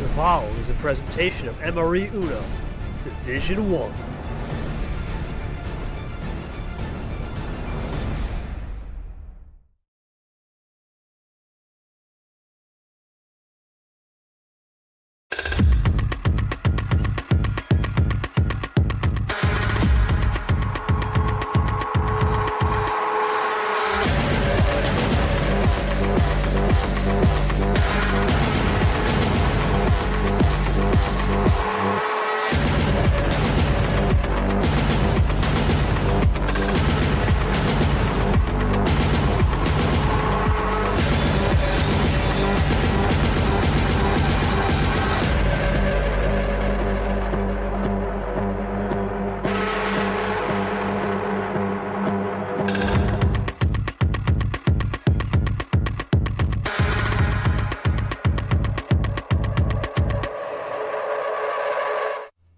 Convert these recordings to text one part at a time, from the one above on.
The following is a presentation of MRE Uno, Division 1.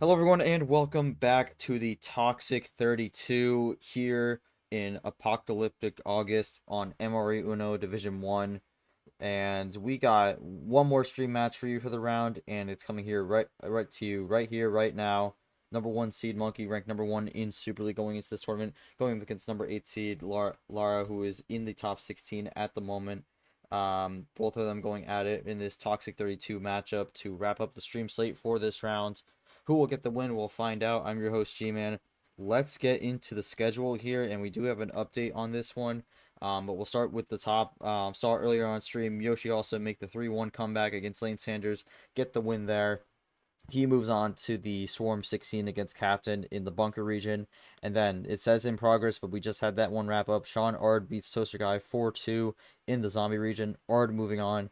Hello everyone and welcome back to the Toxic 32 here in Apocalyptic August on MRE Uno Division 1. And we got one more stream match for you for the round, and it's coming here right to you right here, right now. Number 1 seed Monkey, ranked number 1 in Super League going into this tournament, going against number 8 seed Lara, who is in the top 16 at the moment. Both of them going at it in this Toxic 32 matchup to wrap up the stream slate for this round. Who will get the win, we'll find out. I'm your host, G-Man. Let's get into the schedule here, and we do have an update on this one. But we'll start with the top. Saw earlier on stream, Yoshi also make the 3-1 comeback against Lane Sanders, get the win there. He moves on to the Swarm 16 against Captain in the Bunker region. And then it says in progress, but we just had that one wrap up. Sean Ard beats Toaster Guy 4-2 in the Zombie region. Ard moving on,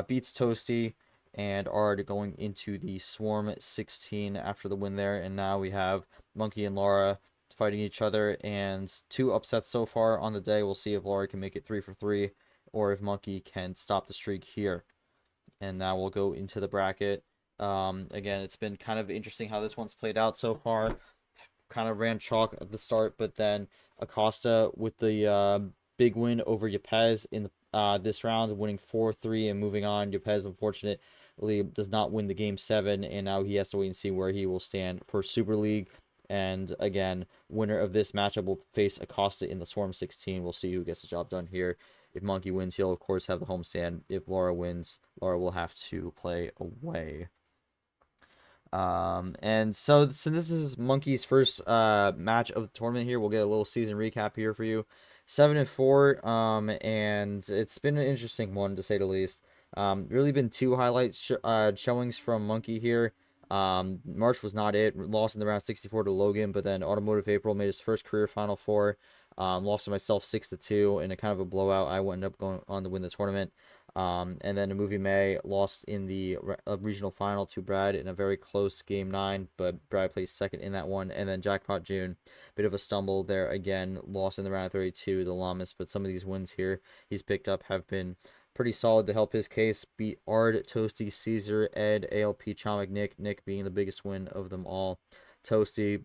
beats Toasty. And Ard going into the Swarm 16 after the win there. And now we have Monkey and Lara fighting each other. And 2 upsets so far on the day. We'll see if Lara can make it 3 for 3. Or if Monkey can stop the streak here. And now we'll go into the bracket. Again, it's been kind of interesting how this one's played out so far. Kind of ran chalk at the start. But then Acosta with the big win over Yepes in the this round, winning 4-3 and moving on. Yepes, unfortunately, does not win the game 7, and now he has to wait and see where he will stand for Super League. And again, winner of this matchup will face Acosta in the Swarm 16. We'll see who gets the job done here. If Monkey wins, he'll of course have the homestand. If Lara wins, Lara will have to play away. And so this is Monkey's first match of the tournament here. We'll get a little season recap here for you. 7-4, and it's been an interesting one to say the least. Really been 2 highlight showings from Monkey here. March was not it. Lost in the round 64 to Logan, but then Automotive April made his first career Final Four. Lost to myself 6-2 in a kind of a blowout. I ended up going on to win the tournament. And then the Movie May lost in the regional final to Brad in a very close game 9, but Brad placed second in that one. And then Jackpot June, bit of a stumble there again, lost in the round 32 to Lamas, but some of these wins here he's picked up have been pretty solid to help his case. Beat Ard, Toasty, Caesar, Ed, ALP, Chomic, Nick being the biggest win of them all. Toasty,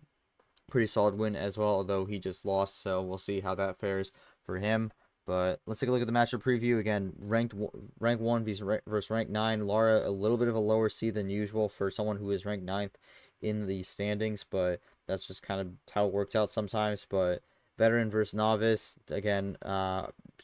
pretty solid win as well, although he just lost, so we'll see how that fares for him. But let's take a look at the matchup preview. Again, rank 1 versus rank 9. Lara, a little bit of a lower seed than usual for someone who is ranked 9th in the standings, but that's just kind of how it works out sometimes. But Veteran versus Novice, again,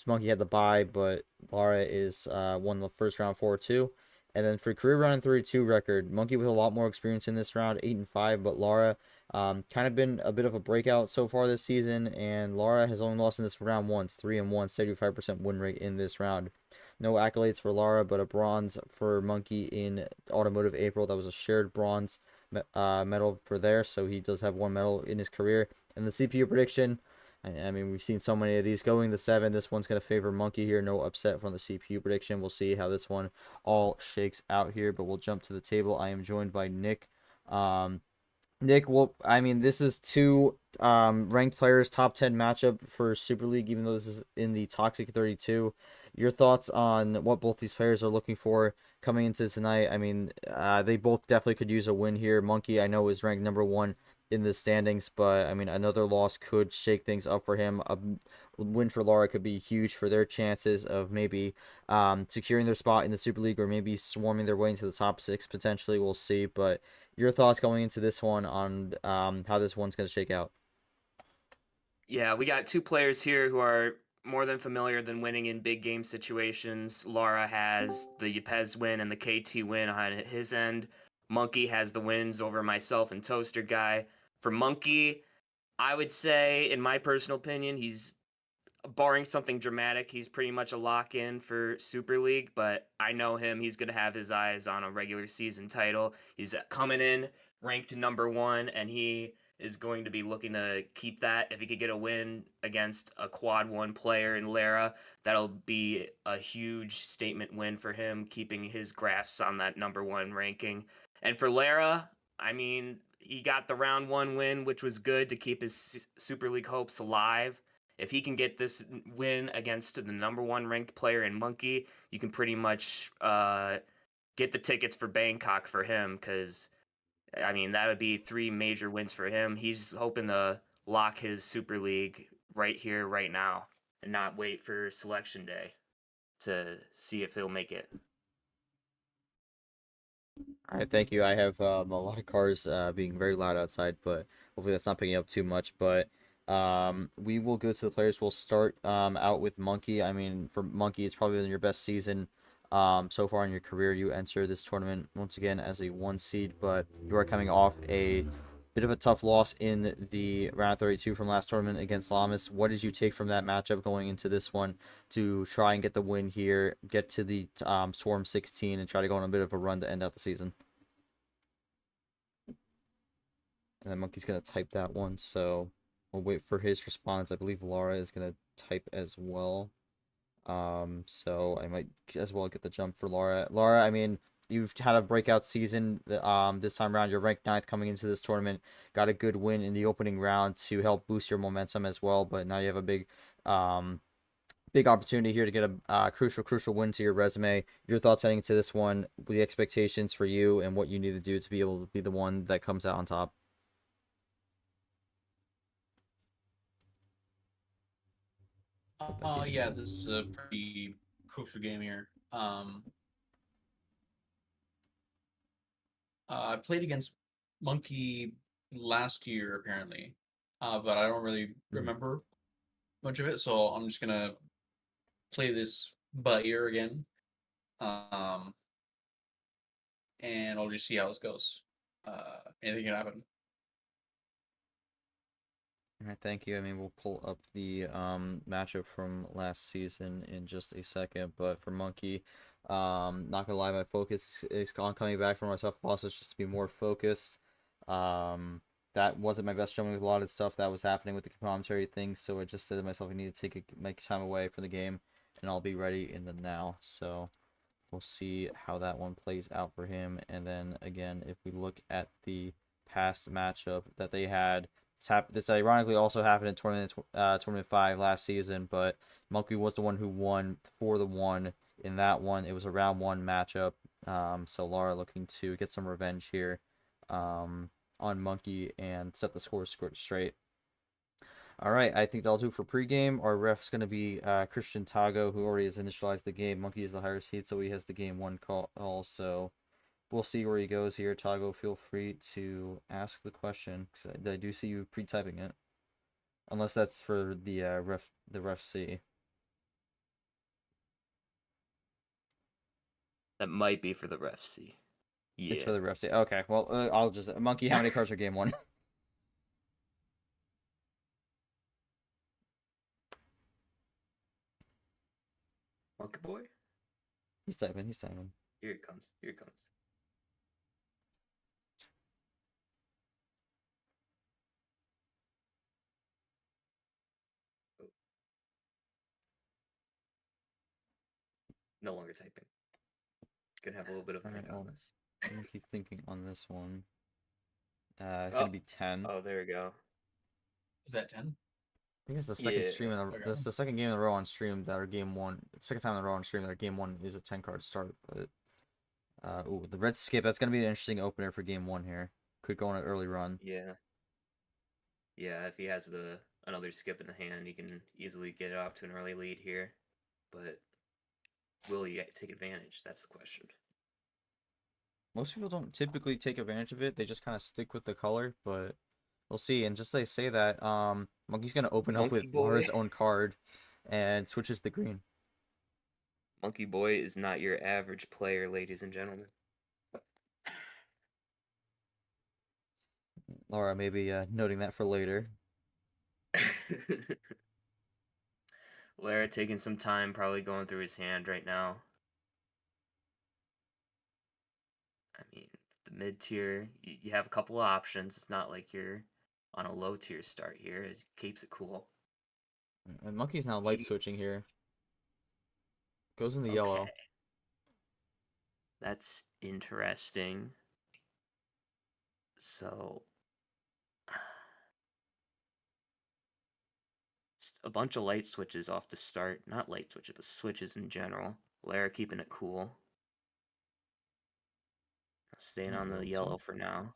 Monkey had the bye, but Lara is won the first round 4-2. And then for career round 32 record, Monkey with a lot more experience in this round, 8-5, but Lara kind of been a bit of a breakout so far this season, and Lara has only lost in this round once, 3-1, 75% win rate in this round. No accolades for Lara, but a bronze for Monkey in Automotive April. That was a shared bronze medal for there, so he does have 1 medal in his career. And the CPU prediction, I mean, we've seen so many of these going the 7. This one's going to favor Monkey here. No upset from the CPU prediction. We'll see how this one all shakes out here, but we'll jump to the table. I am joined by Nick. Nick, well, I mean, this is 2 ranked players, top 10 matchup for Super League, even though this is in the Toxic 32. Your thoughts on what both these players are looking for coming into tonight? I mean, they both definitely could use a win here. Monkey, I know, is ranked number 1 in the standings, but I mean, another loss could shake things up for him. A win for Lara could be huge for their chances of maybe securing their spot in the Super League or maybe swarming their way into the top six potentially. We'll see. But your thoughts going into this one on how this one's going to shake out? Yeah, we got two players here who are more than familiar than winning in big game situations. Lara has the Ypez win and the KT win on his end. Monkey has the wins over myself and Toaster Guy. For Monkey, I would say, in my personal opinion, he's barring something dramatic, he's pretty much a lock in for Super League, but I know him. He's going to have his eyes on a regular season title. He's coming in ranked number one, and he is going to be looking to keep that. If he could get a win against a quad one player in Lara, that'll be a huge statement win for him, keeping his graphs on that number one ranking. And for Lara, I mean, he got the round one win, which was good to keep his Super League hopes alive. If he can get this win against the number one ranked player in Monkey, you can pretty much get the tickets for Bangkok for him because, I mean, that would be three major wins for him. He's hoping to lock his Super League right here, right now, and not wait for selection day to see if he'll make it. All right, thank you. I have a lot of cars being very loud outside, but hopefully that's not picking up too much. But we will go to the players. We'll start out with Monkey. I mean, for Monkey, it's probably been your best season so far in your career. You enter this tournament once again as a one seed, but you are coming off a bit of a tough loss in the round 32 from last tournament against Lamas. What did you take from that matchup going into this one to try and get the win here, get to the Swarm 16, and try to go on a bit of a run to end out the season? And then Monkey's going to type that one, so we'll wait for his response. I believe Lara is going to type as well. So I might as well get the jump for Lara. Lara, I mean, you've had a breakout season this time around. You're ranked 9th coming into this tournament. Got a good win in the opening round to help boost your momentum as well, but now you have a big opportunity here to get a crucial win to your resume. Your thoughts heading into this one, the expectations for you and what you need to do to be able to be the one that comes out on top. Yeah, this is a pretty crucial game here. I played against Monkey last year, apparently, but I don't really remember much of it, so I'm just gonna play this by ear again, um, and I'll just see how this goes. Anything can happen. All right, thank you. I mean, we'll pull up the matchup from last season in just a second, but for Monkey, not gonna lie, my focus is on coming back from our tough losses just to be more focused. That wasn't my best showing with a lot of stuff that was happening with the commentary things, so I just said to myself, I need to make time away from the game, and I'll be ready in the now. So we'll see how that one plays out for him, and then again, if we look at the past matchup that they had. This ironically also happened in tournament 5 last season, but Monkey was the one who won 4-1 in that one. It was a round 1 matchup. So Lara looking to get some revenge here on Monkey and set the score straight. All right, I think that'll do for pregame. Our ref's going to be Christian Tago, who already has initialized the game. Monkey is the higher seed, so he has the game 1 call also. We'll see where he goes here. Tago, feel free to ask the question, because I do see you pre-typing it. Unless that's for the ref C. That might be for the ref C. It's for Yeah. the ref C. Okay, well, I'll just... Monkey, how many cards are game 1? Monkey boy? He's typing. Here it comes. Here it comes. Oh. No longer typing. Gonna have a little bit of a think on this. Monkey thinking on this one. It's gonna be 10. Oh, there we go. Is that 10? I think it's the second stream in okay. That's the second game in a row on stream that are game 1. Second time in a row on stream that our game 1 is a 10-card start, but ooh, the red skip. That's gonna be an interesting opener for game 1 here. Could go on an early run. Yeah. Yeah, if he has another skip in the hand, he can easily get it off to an early lead here. But will he take advantage? That's the question. Most people don't typically take advantage of it. They just kind of stick with the color, but we'll see. And just they say that, Monkey's gonna open up Monkey with Boy, Lara's own card and switches the green. Monkey Boy is not your average player, ladies and gentlemen. Lara maybe noting that for later. Lara taking some time, probably going through his hand right now. I mean, the mid tier, you have a couple of options. It's not like you're on a low tier start here. It keeps it cool. And Monkey's now light Maybe. switching here. Goes in the Okay. yellow. That's interesting. So, just a bunch of light switches off the start. Not light switches, but switches in general. Lara keeping it cool. Staying on the yellow for now.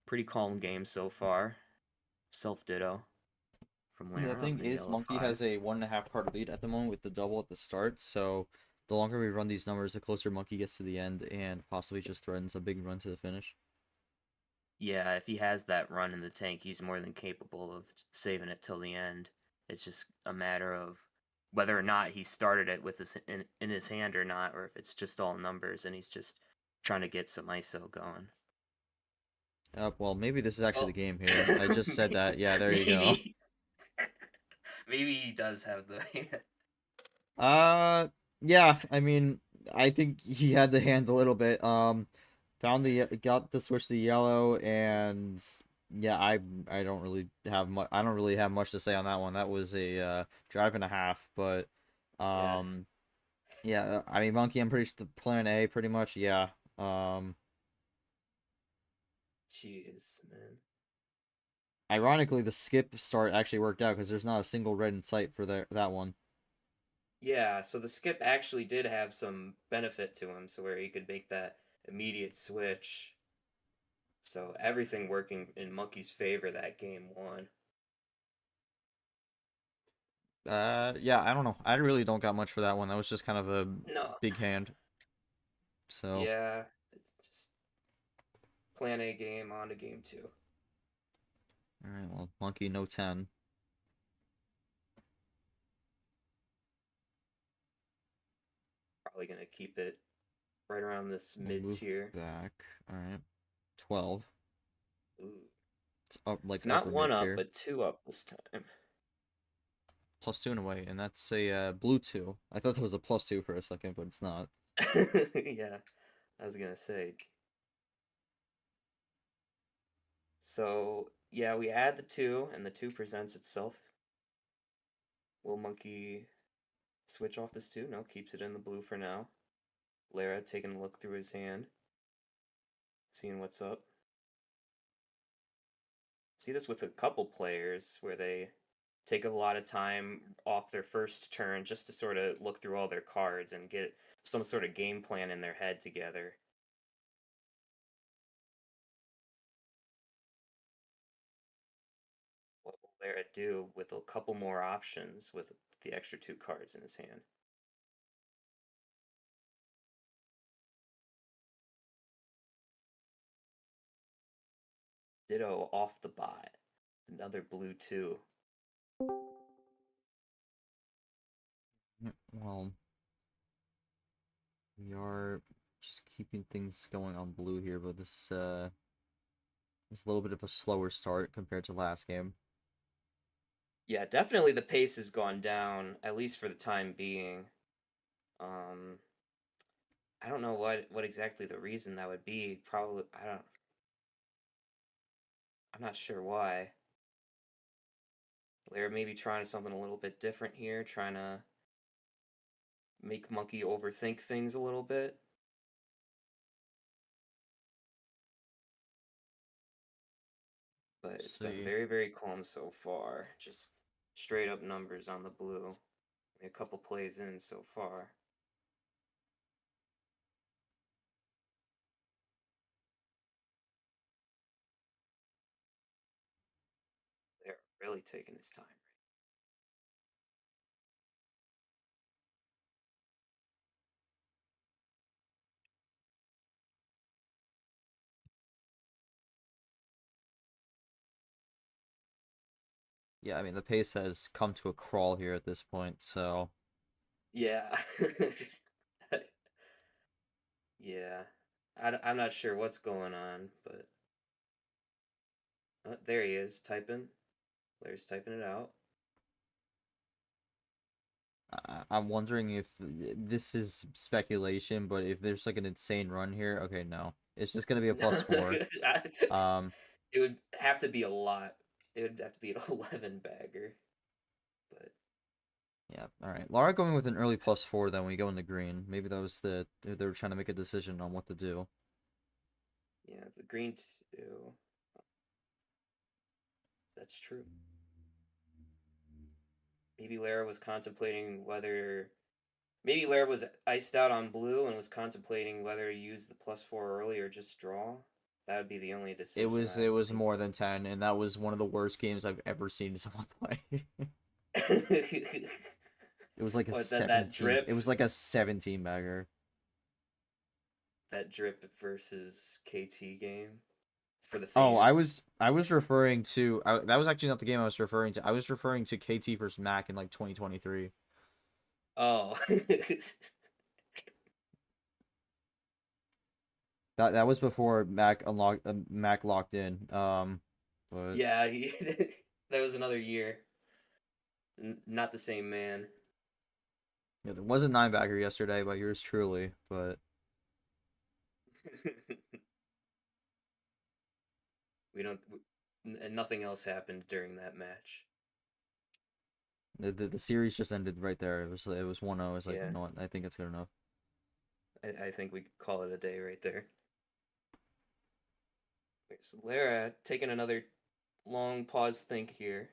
Pretty calm game so far. Self ditto from The Lara on thing the is, yellow Monkey 5. has a 1.5 card lead at the moment with the double at the start, so the longer we run these numbers, the closer Monkey gets to the end and possibly just threatens a big run to the finish. Yeah, if he has that run in the tank, he's more than capable of saving it till the end. It's just a matter of whether or not he started it with his in his hand or not, or if it's just all numbers and he's just trying to get some ISO going. Well, maybe this is actually Oh, the game here. I just said that. Yeah, there you go. maybe maybe he does have the Uh, yeah, I mean, I think he had the hand a little bit. Found the got the switch to the yellow, and yeah, I don't really have much. I don't really have much to say on that one. That was a drive and a half, but yeah. um, yeah, I mean, Monkey, I'm pretty sure the plan A, pretty much. Yeah. Um, Jeez, man. Ironically, the skip start actually worked out because there's not a single red in sight for that one. Yeah, so the skip actually did have some benefit to him, so where he could make that immediate switch. So everything working in Monkey's favor that game won. Yeah, I don't know. I really don't got much for that one. That was just kind of a No. big hand. So, Yeah, just plan A game on to game 2. all right, well, Monkey no 10. Probably gonna keep it right around this We'll mid move tier. back. All right, 12. Ooh, It's up like it's not upper one mid up, tier. but 2 up this time. +2 in a way, and that's a blue 2. I thought that was a +2 for a second, but it's not. Yeah, I was gonna say. So yeah, we add the 2, and the 2 presents itself. Will Monkey switch off this 2? No, keeps it in the blue for now. Lara taking a look through his hand, seeing what's up. See this with a couple players where they take a lot of time off their first turn just to sort of look through all their cards and get some sort of game plan in their head together. What will Lara do with a couple more options with the extra 2 cards in his hand? Ditto off the bot. Another blue 2. Well, we are just keeping things going on blue here, but this is a little bit of a slower start compared to last game. Yeah, definitely the pace has gone down, at least for the time being. Um, I don't know what exactly the reason that would be. Probably I'm not sure why. They're maybe trying something a little bit different here, trying to make Monkey overthink things a little bit. But it's been See. very, very calm so far. Just straight up numbers on the blue. A couple plays in so far. Really taking his time. Yeah, I mean, the pace has come to a crawl here at this point, so Yeah. Yeah. I'm not sure what's going on, but there he is typing. Larry's typing it out. I'm wondering if this is speculation, but if there's like an insane run here, okay, no. It's just gonna be a +4. It would have to be a lot. It would have to be an 11 bagger. But Yeah, alright. Lara going with an early +4 then when we go in the green. Maybe that was they were trying to make a decision on what to do. yeah, the green too. That's true. Maybe Lara was contemplating whether. Maybe Lara was iced out on blue and was contemplating whether to use the +4 early or just draw. That would be the only decision I It would was think more than 10, and that was one of the worst games I've ever seen someone play. It was like a What, 17. drip? It was like a 17 bagger. That drip versus KT game for the Oh, fans. I was referring to that was actually not the game I was referring to. I was referring to KT versus Mac in like 2023. Oh. That was before Mac unlocked Mac locked in. But Yeah, that was another year. Not the same man. yeah, there was a 9 bagger yesterday by yours truly, but We don't. And nothing else happened during that match. the series just ended right there. It was 1-0. I was like, you Yeah, know what? I think it's good enough. I think we could call it a day right there. Wait, so Lara taking another long pause think here.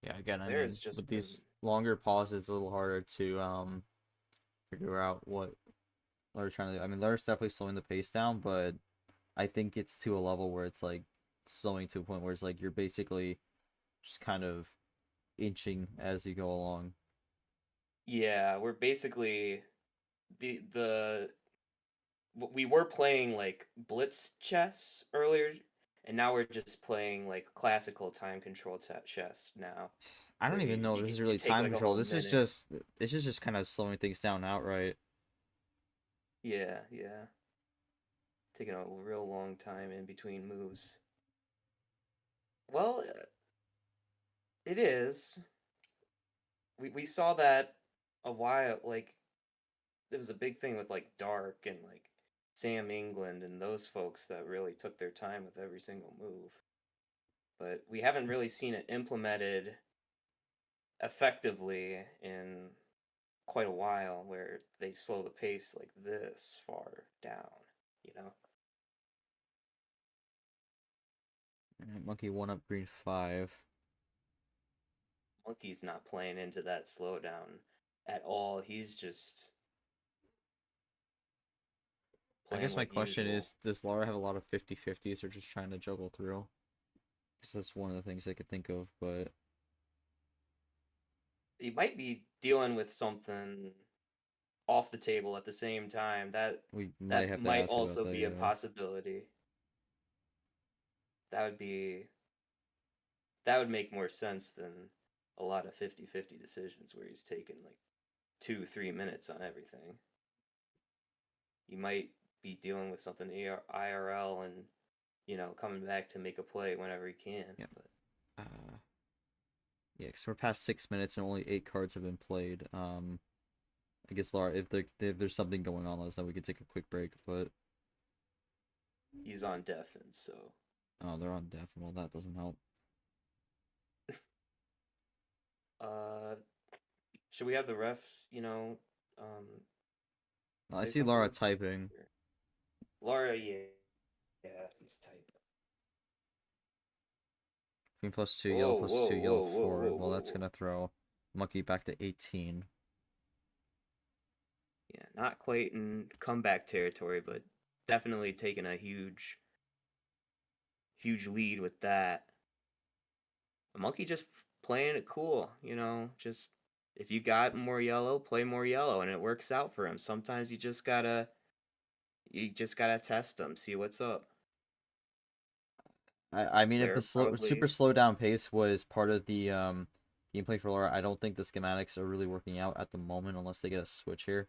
Yeah, again, I mean, Lara's just with these longer pauses, it's a little harder to figure out what Lara's trying to do. I mean, Lara's definitely slowing the pace down, but I think it's to a level where it's like slowing to a point where it's like you're basically just kind of inching as you go along. Yeah, we're basically the we were playing like blitz chess earlier, and now we're just playing like classical time control chess now, I don't where even know you if this is get to really take time like a control. whole This is minute. just kind of slowing things down outright. Yeah, yeah, taking a real long time in between moves. Well, it is. We saw that a while. Like it was a big thing with like Dark and like Sam England and those folks that really took their time with every single move. But we haven't really seen it implemented effectively in quite a while where they slow the pace like this far down, you know? Alright, Monkey 1 up, green 5. Monkey's not playing into that slowdown at all. He's just I playing guess my like question usual. is, does Lara have a lot of 50-50s or just trying to juggle through? Because that's one of the things I could think of, but He might be dealing with something off the table at the same time. we might That have to might ask about also that, be a yeah. possibility. That would be that would make more sense than a lot of 50-50 decisions where he's taking like 2-3 minutes on everything. You might be dealing with something IRL and coming back to make a play whenever he can. Yeah. But Yeah, because we're past 6 minutes and only 8 cards have been played. I guess Lara, if there's something going on, let us know. We could take a quick break, but he's on deafen, so oh, they're on deaf. Well, that doesn't help. uh, should we have the ref? I Say see Lara something. typing. Lara, yeah, he's typing. Green +2, yellow Whoa, whoa, +2, yellow whoa, whoa, 4. whoa, Well, whoa, that's whoa. gonna throw Monkey back to 18. Yeah, not quite in comeback territory, but definitely taking a huge huge lead with that. The monkey just playing it cool, just if you got more yellow, play more yellow, and it works out for him. Sometimes you just gotta test them, see what's up. I mean, if the Lara super probably, slow down pace was part of the gameplay for Lara, I don't think the schematics are really working out at the moment unless they get a switch here.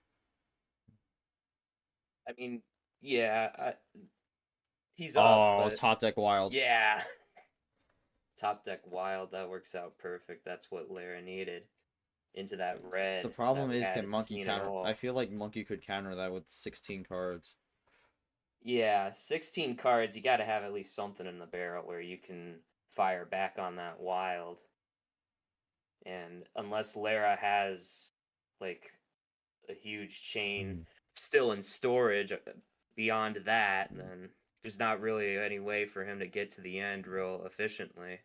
I mean, yeah, he's up, Oh, but top deck wild. yeah, top deck wild, that works out perfect. That's what Lara needed into that The red that problem we is, can hadn't Monkey seen at counter? I all. feel like Monkey could counter that with 16 cards. Yeah, 16 cards, you gotta have at least something in the barrel where you can fire back on that wild. And unless Lara has like a huge chain Mhm. still in storage beyond that, then there's not really any way for him to get to the end real efficiently.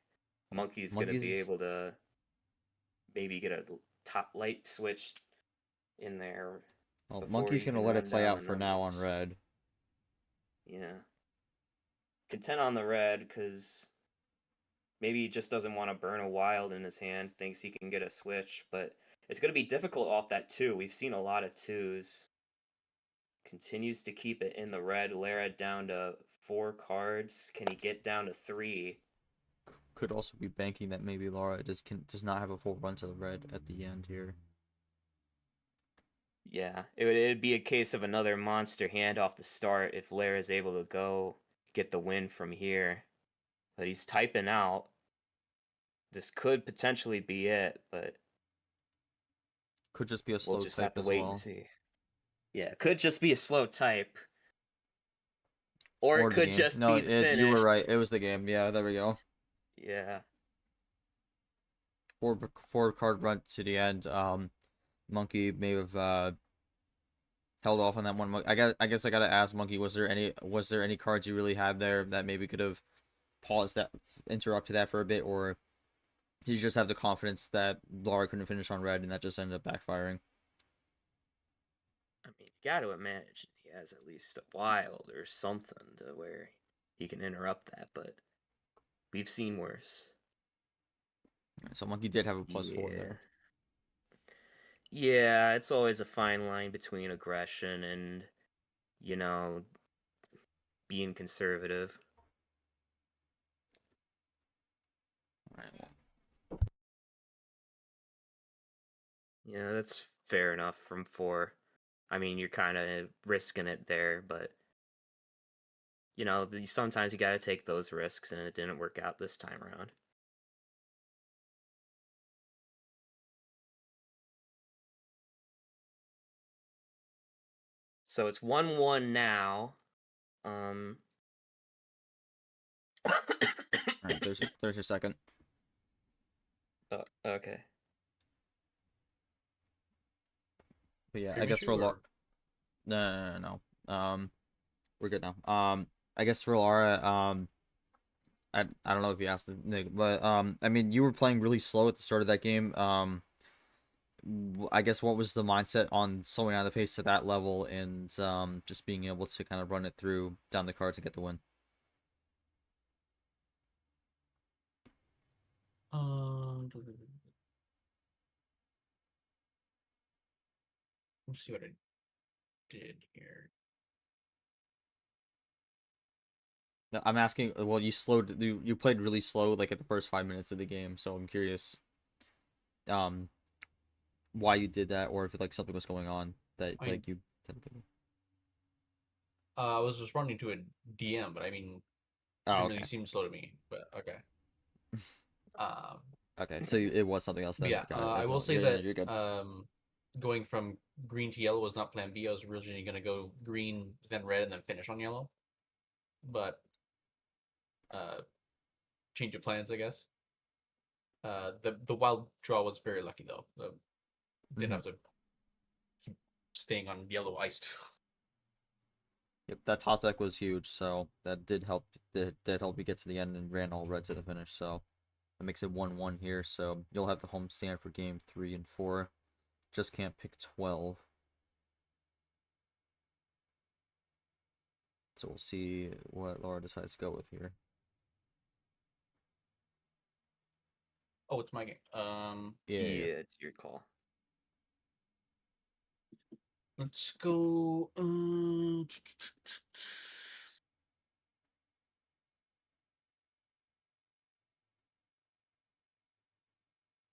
Monkey's gonna be Monkey's able to maybe get a top light switched in there well, before he Monkey's gonna even let it run play down the out for now on numbers. red. Yeah. Content on the red because maybe he just doesn't want to burn a wild in his hand, thinks he can get a switch, but it's going to be difficult off that two. We've seen a lot of twos. Continues to keep it in the red. Lara down to 4 cards. Can he get down to 3? Could also be banking that maybe Lara does not have a full run to the red at the end here. Yeah, it'd be a case of another monster hand off the start if Lara's able to go get the win from here. But he's typing out. This could potentially be it, but Could just be a we'll slow just have type to as wait and well. see. Yeah, it could just be a slow type. Or it Or the could game. just No, be the you were finish. right. It was the game. Yeah, there we go. Yeah. Four card run to the end. Monkey may have held off on that one. I guess I gotta ask Monkey, was there any cards you really had there that maybe could have paused that, interrupted that for a bit, or did you just have the confidence that Lara couldn't finish on red and that just ended up backfiring? I mean, you got to imagine he has at least a wild or something to where he can interrupt that, but we've seen worse. So Monkey did have a +4 Yeah. there. Yeah, it's always a fine line between aggression and, you know, being conservative. All right, well, Yeah, that's fair enough from 4. I mean, you're kind of risking it there, but, sometimes you got to take those risks, and it didn't work out this time around. So it's 1-1 now. Um, all right. There's your second. oh, okay. But yeah, I Dream guess for issue Lara, or no. We're good now. I guess for Lara, I don't know if you asked the Nick, but I mean, you were playing really slow at the start of that game. I guess what was the mindset on slowing down the pace to that level and just being able to kind of run it through down the cards and get the win? let's see what I did here. No, I'm asking. Well, you played really slow like at the first 5 minutes of the game, so I'm curious um why you did that, or if like something was going on that I mean, like you. I was responding to a DM, but I mean, it Oh, didn't really okay. seem slow to me. But okay. Um, Okay, so it was something else but then. yeah, Got it. I As will well. say Yeah, yeah, that you're good. going from green to yellow was not plan B. I was originally gonna go green, then red, and then finish on yellow. But uh, change of plans, I guess. The wild draw was very lucky though. Didn't Hmm. have to keep staying on yellow iced. Yep, that top deck was huge, so that did help. Did help you get to the end and ran all red to the finish. So that makes it 1-1 here. So you'll have the home stand for game 3 and 4. Just can't pick 12. So we'll see what Laura decides to go with here. Oh, it's my game. Yeah. It's your call. Let's go. Let's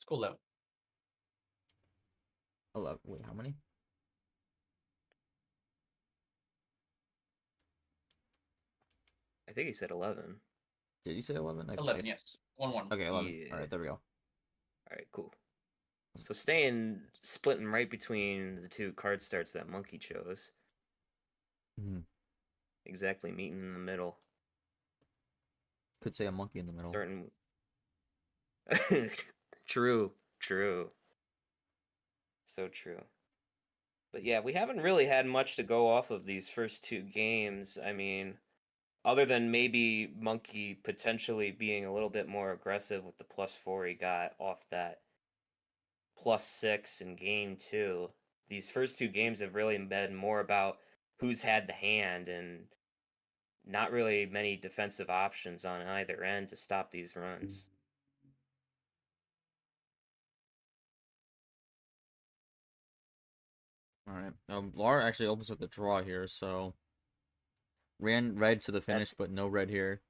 go 11. 11. Wait, how many? I think he said 11. Did you say 11? 11, yes. 1-1. Okay, 11. Yeah. All right, there we go. All right, cool. So splitting right between the two card starts that Monkey chose. Mhm. Exactly meeting in the middle. Could say a monkey in the middle. Starting. True. So true. But yeah, we haven't really had much to go off of these first two games. I mean, other than maybe Monkey potentially being a little bit more aggressive with the +4 he got off that +6 in game two. These first two games have really been more about who's had the hand and not really many defensive options on either end to stop these runs. All right. Lara actually opens with a draw here, so ran red to the finish, That's but no red here.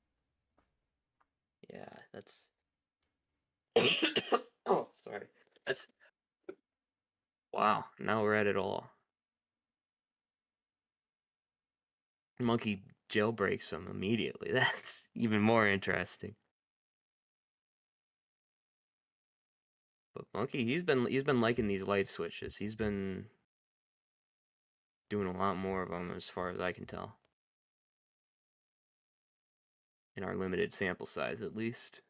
yeah, that's oh, sorry. That's wow, no red at all. Monkey jailbreaks him immediately. That's even more interesting. But Monkey, he's been liking these light switches. He's been doing a lot more of them as far as I can tell. In our limited sample size, at least.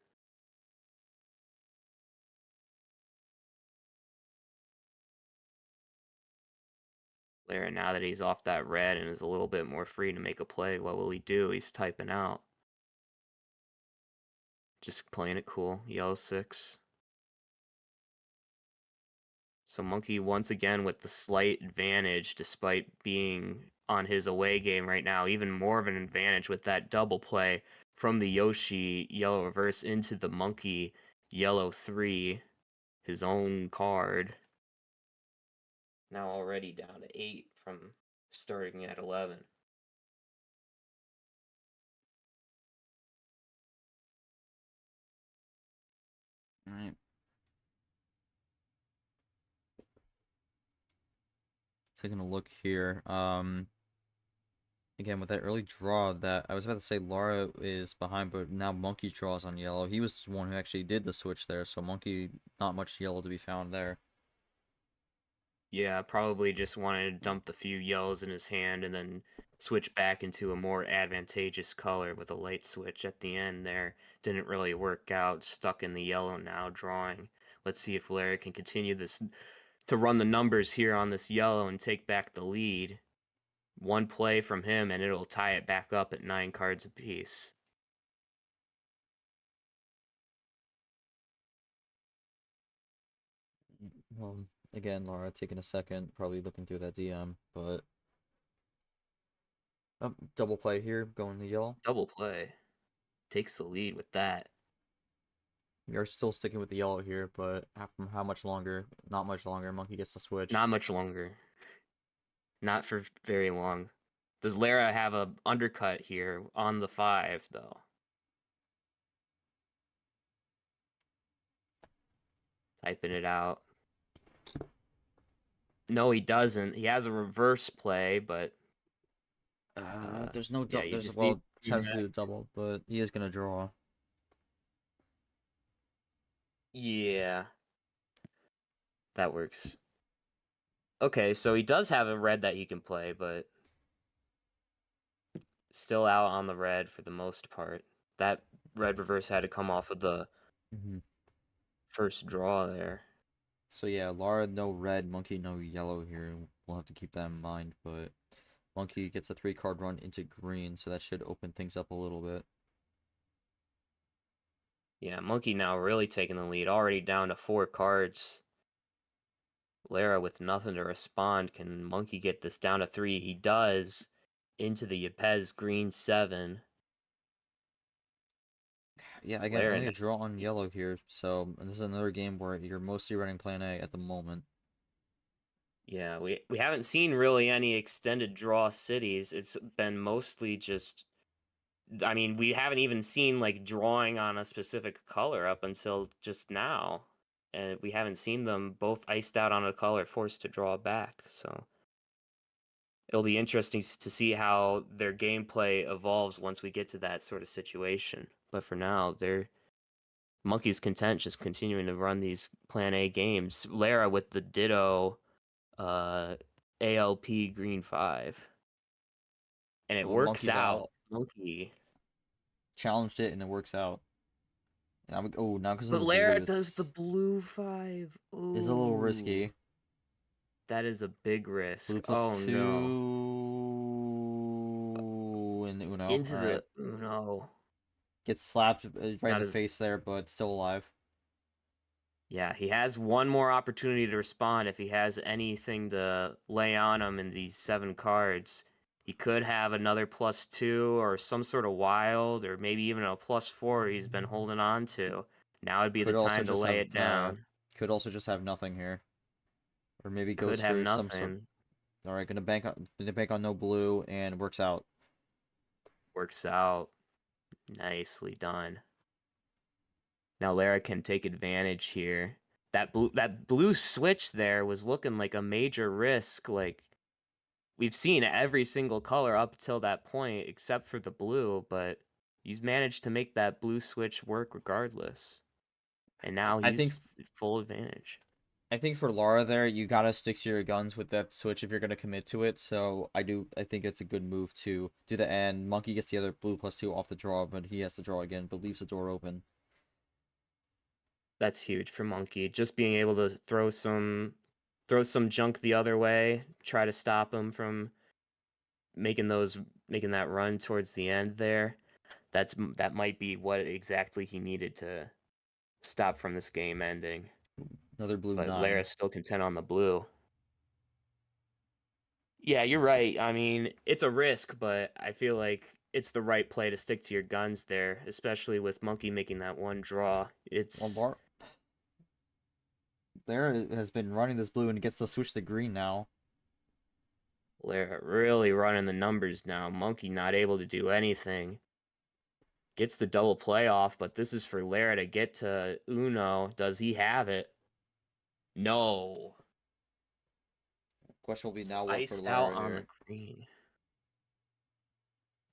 Lara, now that he's off that red and is a little bit more free to make a play, what will he do? He's typing out. Just playing it cool. Yellow 6. So Monkey once again with the slight advantage despite being on his away game right now. Even more of an advantage with that double play from the Yoshi yellow reverse into the Monkey yellow 3. His own card. Now already down to 8 from starting at 11. All right. Taking a look here. Again, with that early draw, that I was about to say Lara is behind, but now Monkey draws on yellow. He was the one who actually did the switch there, so Monkey, not much yellow to be found there. Yeah, probably just wanted to dump the few yellows in his hand and then switch back into a more advantageous color with a light switch at the end there. Didn't really work out, stuck in the yellow now, drawing. Let's see if Larry can continue this to run the numbers here on this yellow and take back the lead. One play from him and it'll tie it back up at 9 cards apiece. Well, again, Lara taking a second, probably looking through that DM, but double play here, going to yellow. Double play. Takes the lead with that. We are still sticking with the yellow here, but from how much longer? Not much longer. Monkey gets the switch. Not much longer. Not for very long. Does Lara have a undercut here on the 5, though? Typing it out. No, he doesn't. He has a reverse play, but There's no yeah, double. you There's just well, need tries to do a double, but he is gonna draw. yeah. That works. Okay, so he does have a red that he can play, but still out on the red for the most part. That red reverse had to come off of the first draw there. So yeah, Lara no red, Monkey no yellow here. We'll have to keep that in mind, but Monkey gets a 3-card run into green, so that should open things up a little bit. Yeah, Monkey now really taking the lead, already down to 4 cards. Lara with nothing to respond. Can Monkey get this down to 3? He does. Into the Ypez green 7. Yeah, again, Lara only a draw on yellow here, so this is another game where you're mostly running plan A at the moment. Yeah, we haven't seen really any extended draw cities. It's been mostly just, I mean, we haven't even seen like drawing on a specific color up until just now. And we haven't seen them both iced out on a color, forced to draw back. So it'll be interesting to see how their gameplay evolves once we get to that sort of situation. But for now, they're Monkey's content just continuing to run these Plan A games. Lara with the Ditto ALP Green 5. And it Oh, works Monkey's out. out. Monkey. Challenged it and it works out. Now, now because of But the Lara blue, does the blue 5. is a little Ooh. risky. That is a big risk. Blue plus Oh no. 2 in Uno. Into All right. the Uno. Gets slapped right in Not the as face there, but still alive. Yeah, he has one more opportunity to respond if he has anything to lay on him in these 7 cards. He could have another +2 or some sort of wild, or maybe even a +4 he's been holding on to. Now would be the Could also time to just lay have it down. could also just have nothing here, or maybe Could goes have for some sort. nothing. All right, gonna bank on no blue and works out. Works out. Nicely done. Now Lara can take advantage here. That blue switch there was looking like a major risk. Like, we've seen every single color up till that point except for the blue, but he's managed to make that blue switch work regardless. And now I he's think full advantage. I think for Lara there, you gotta stick to your guns with that switch if you're gonna commit to it. So I think it's a good move to do the end. Monkey gets the other blue +2 off the draw, but he has to draw again, but leaves the door open. That's huge for Monkey. Just being able to throw some junk the other way, try to stop him from making that run towards the end there. That might be what exactly he needed to stop from this game ending. Another blue But 9. Lara's still content on the blue. Yeah, you're right. I mean, it's a risk, but I feel like it's the right play to stick to your guns there, especially with Monkey making that one draw. Well, Lara has been running this blue and gets to switch to green now. Lara really running the numbers now. Monkey not able to do anything. Gets the double play off, but this is for Lara to get to Uno. Does he have it? No. Question will be So now what for iced out Lara on the here. green.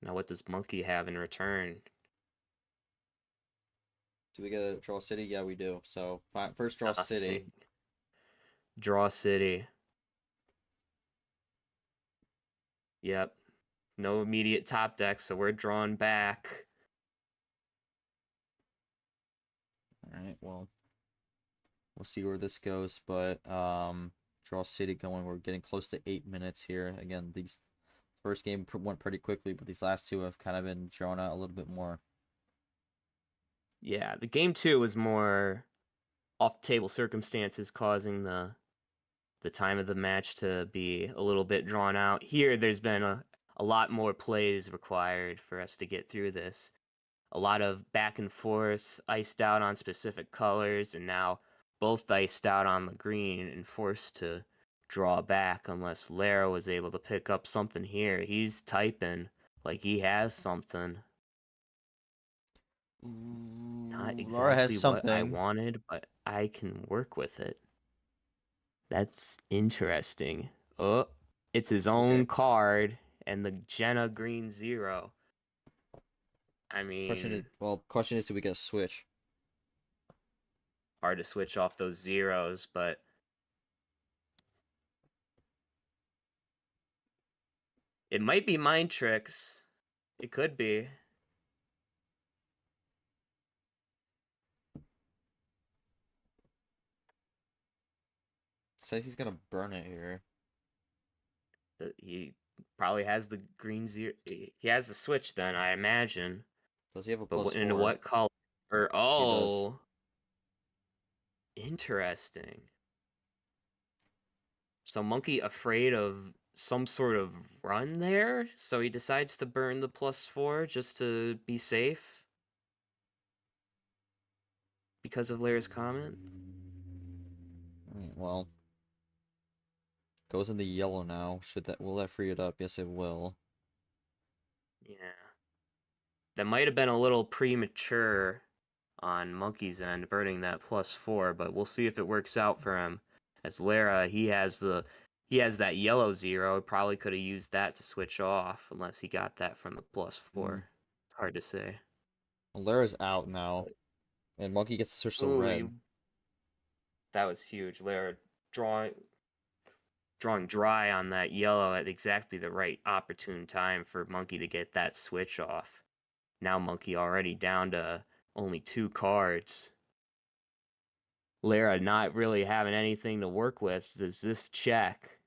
Now what does Monkey have in return? Do we get a draw city? Yeah, we do. So first draw city. Nothing. Draw city. Yep. No immediate top deck, so we're drawn back. All right, well, we'll see where this goes, but draw city going. We're getting close to 8 minutes here. Again, these first game went pretty quickly, but these last two have kind of been drawn out a little bit more. Yeah, the game 2 was more off the table circumstances causing the time of the match to be a little bit drawn out. Here, there's been a lot more plays required for us to get through this. A lot of back and forth, iced out on specific colors, and now both iced out on the green and forced to draw back unless Lara was able to pick up something here. He's typing like he has something. Not Lara has exactly what I something. wanted, but I can work with it. That's interesting. Oh, it's his own Okay. card and the Jenna Green 0. I Question is, mean, do we get a switch? hard to switch off those zeros, but it might be mind tricks. It could be. Says he's gonna burn it here. He probably has the green 0. He has the switch then, I imagine. Does he have a But into +4? what color? He does. Oh, interesting. So Monkey afraid of some sort of run there, so he decides to burn the +4 just to be safe. because of Lara's comment. Well, goes into yellow now. Will that free it up? Yes, it will. Yeah. That might have been a little premature on Monkey's end, burning that +4, but we'll see if it works out for him. As Lara, he has that yellow 0. Probably could have used that to switch off, unless he got that from the +4. Hard to say. Well, Lara's out now, and Monkey gets to switch to Ooh, red. that was huge. Lara drawing dry on that yellow at exactly the right opportune time for Monkey to get that switch off. Now Monkey already down to only 2 cards. Lara not really having anything to work with. Does this check?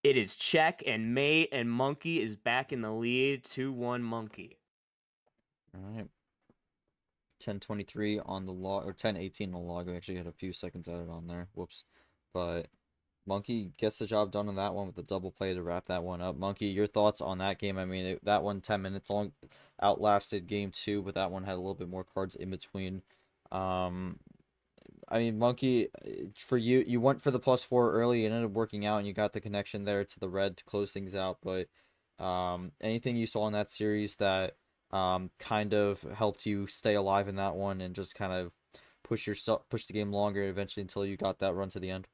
It is check, and Mate and Monkey is back in the lead. 2-1 Monkey. All right. 10:23 on the log, or 10:18 on the log. We actually had a few seconds added on there. Whoops. But Monkey gets the job done on that one with the double play to wrap that one up. Monkey, your thoughts on that game? I mean, that one 10 minutes long, outlasted game 2, but that one had a little bit more cards in between. I mean, Monkey, for you went for the +4 early. It ended up working out, and you got the connection there to the red to close things out. But anything you saw in that series that kind of helped you stay alive in that one and just kind of push the game longer eventually until you got that run to the end?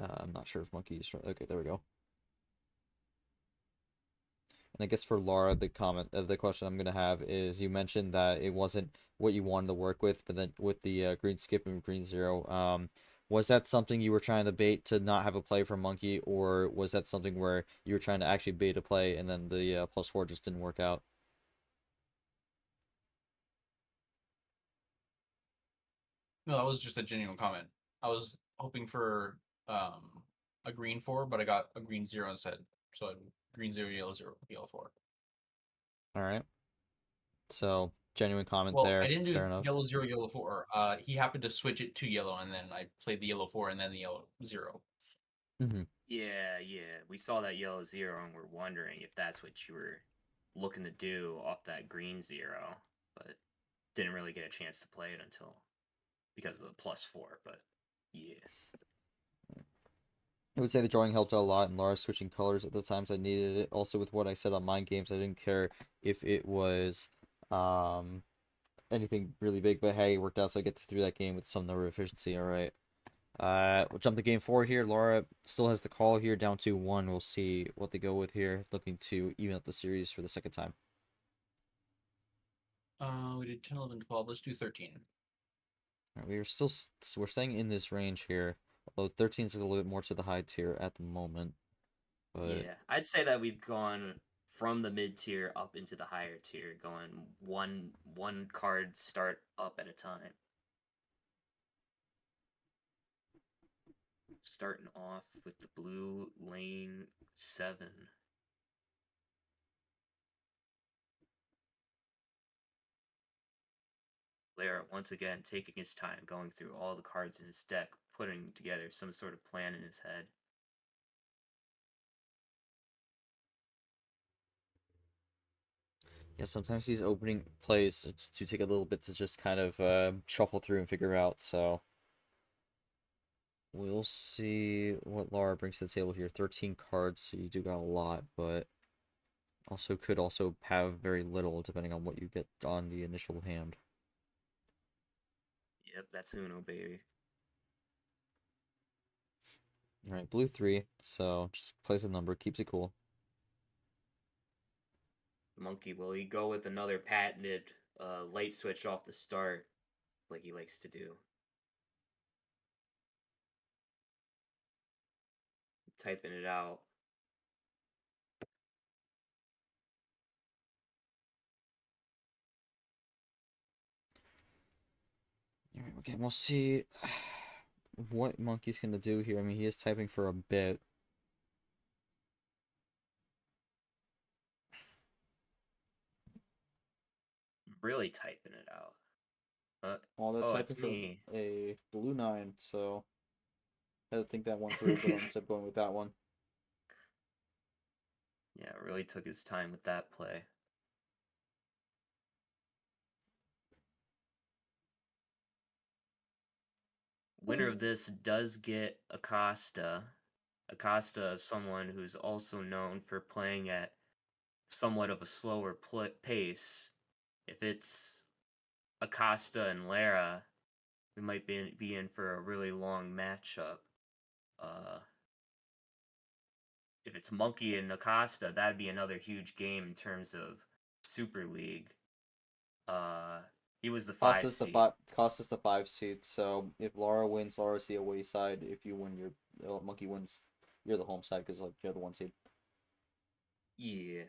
I'm not sure if Monkey's okay. There we go. And I guess for Lara, the question I'm gonna have is: you mentioned that it wasn't what you wanted to work with, but then with the green skip and green 0, was that something you were trying to bait to not have a play for Monkey, or was that something where you were trying to actually bait a play and then the +4 just didn't work out? No, that was just a genuine comment. I was hoping for a green 4, but I got a green 0 instead. So green 0, yellow 0, yellow 4. All right. So genuine comment Well, I there. didn't do Fair enough. yellow 0, yellow 4. He happened to switch it to yellow, and then I played the yellow 4 and then the yellow 0. Yeah. We saw that yellow 0, and we're wondering if that's what you were looking to do off that green 0, but didn't really get a chance to play it until because of the +4. But yeah. I would say the drawing helped out a lot, and Lara switching colors at the times I needed it. Also, with what I said on Mind Games, I didn't care if it was anything really big, but hey, it worked out, so I get through that game with some number of efficiency. All right. We'll jump to game 4 here. Lara still has the call here, down 2-1. We'll see what they go with here, looking to even up the series for the second time. We did 10, 11, 12. Let's do 13. All right, we're staying in this range here, although 13 is a little bit more to the high tier at the moment. But Yeah, I'd say that we've gone from the mid tier up into the higher tier, going one card start up at a time. Starting off with the blue lane 7. Lara once again taking his time, going through all the cards in his deck, putting together some sort of plan in his head. yeah, sometimes these opening plays do take a little bit to just kind of shuffle through and figure out. So we'll see what Lara brings to the table here. 13 cards, so you do got a lot, but also could also have very little depending on what you get on the initial hand. Yep, that's Uno, baby. All right, blue 3, so just plays a number, keeps it cool. Monkey, will he go with another patented light switch off the start like he likes to do? Typing it out. All right, okay, we'll see what Monkey's gonna do here. I mean, he is typing for a bit. Really typing it out. Well, they're Oh, it's typing for me. a blue 9, so had to think that one through, but I ended up going with that one. Yeah, really took his time with that play. Winner of this does get Acosta. Acosta is someone who's also known for playing at somewhat of a slower pace. If it's Acosta and Lara, we might be in for a really long matchup. If it's Monkey and Acosta, that'd be another huge game in terms of Super League. He was the 5 seed. Cost us the 5 seed. So if Lara wins, Lara's the away side. If you win, Monkey wins, you're the home side because like you're the 1 seed. Yeah.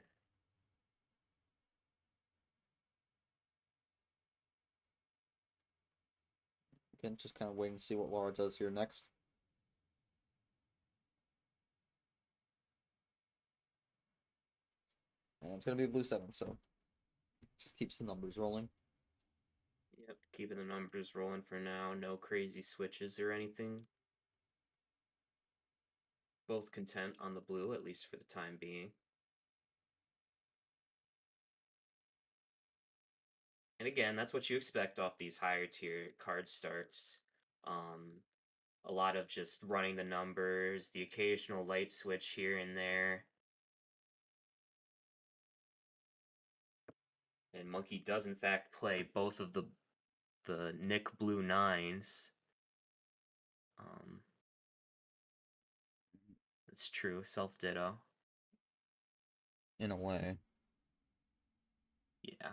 Again, just kind of wait and see what Lara does here next. And it's gonna be blue 7, so just keeps the numbers rolling. Yep, keeping the numbers rolling for now. No crazy switches or anything. Both content on the blue, at least for the time being. And again, that's what you expect off these higher tier card starts. A lot of just running the numbers, the occasional light switch here and there. And Monkey does in fact play both of the Nick Blue 9s. It's true, self-ditto. In a way. Yeah.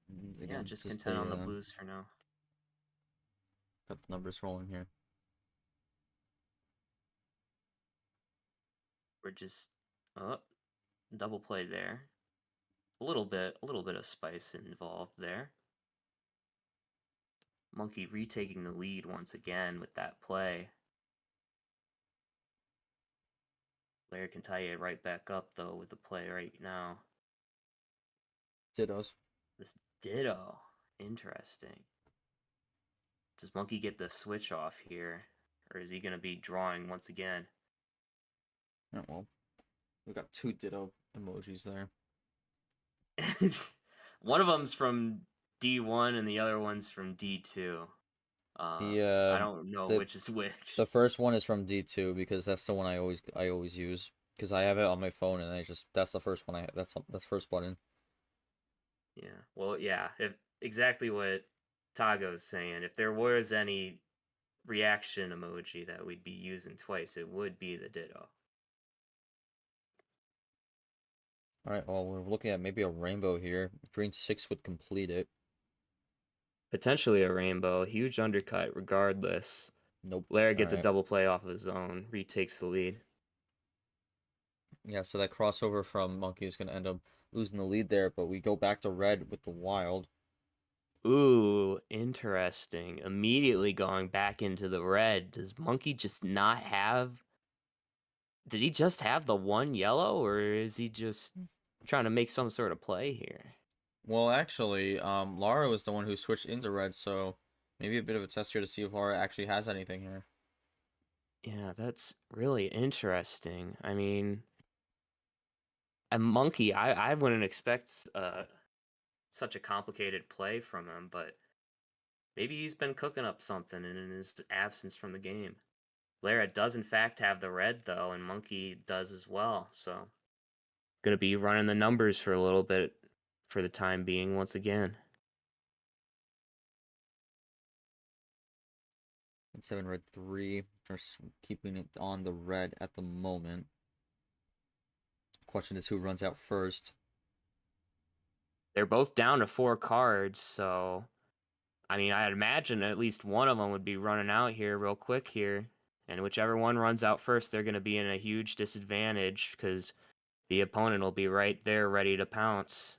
And Yeah, again, just content on the blues for now. Got the numbers rolling here. We're just double play there. A little bit of spice involved there. Monkey retaking the lead once again with that play. Lara can tie it right back up though with the play right now. Dittos. This ditto. Interesting. Does Monkey get the switch off here? Or is he going to be drawing once again? Oh, well, we got 2 ditto emojis there. One of them's from D1 and the other one's from D2. I don't know which is which. The first one is from D2 because that's the one I always use because I have it on my phone and that's the first one that's the first button. Yeah. Well, yeah. If exactly what Tago's saying, if there was any reaction emoji that we'd be using twice, it would be the ditto. All right. Well, we're looking at maybe a rainbow here. Green 6 would complete it. Potentially a rainbow. Huge undercut regardless. Nope. Lara gets a double play off of his own. Retakes the lead. Yeah, so that crossover from Monkey is going to end up losing the lead there, but we go back to red with the wild. Ooh, interesting. Immediately going back into the red. Does Monkey just not have... Did he just have the one yellow, or is he just trying to make some sort of play here? Well, actually, Lara was the one who switched into red, so maybe a bit of a test here to see if Lara actually has anything here. Yeah, that's really interesting. I mean, a Monkey, I wouldn't expect such a complicated play from him, but maybe he's been cooking up something in his absence from the game. Lara does in fact have the red though, and Monkey does as well, so gonna be running the numbers for a little bit for the time being once again. And 7 red 3, just keeping it on the red at the moment. Question is who runs out first. They're both down to 4 cards, so I mean, I'd imagine at least one of them would be running out here real quick here. And whichever one runs out first, they're going to be in a huge disadvantage because the opponent will be right there ready to pounce.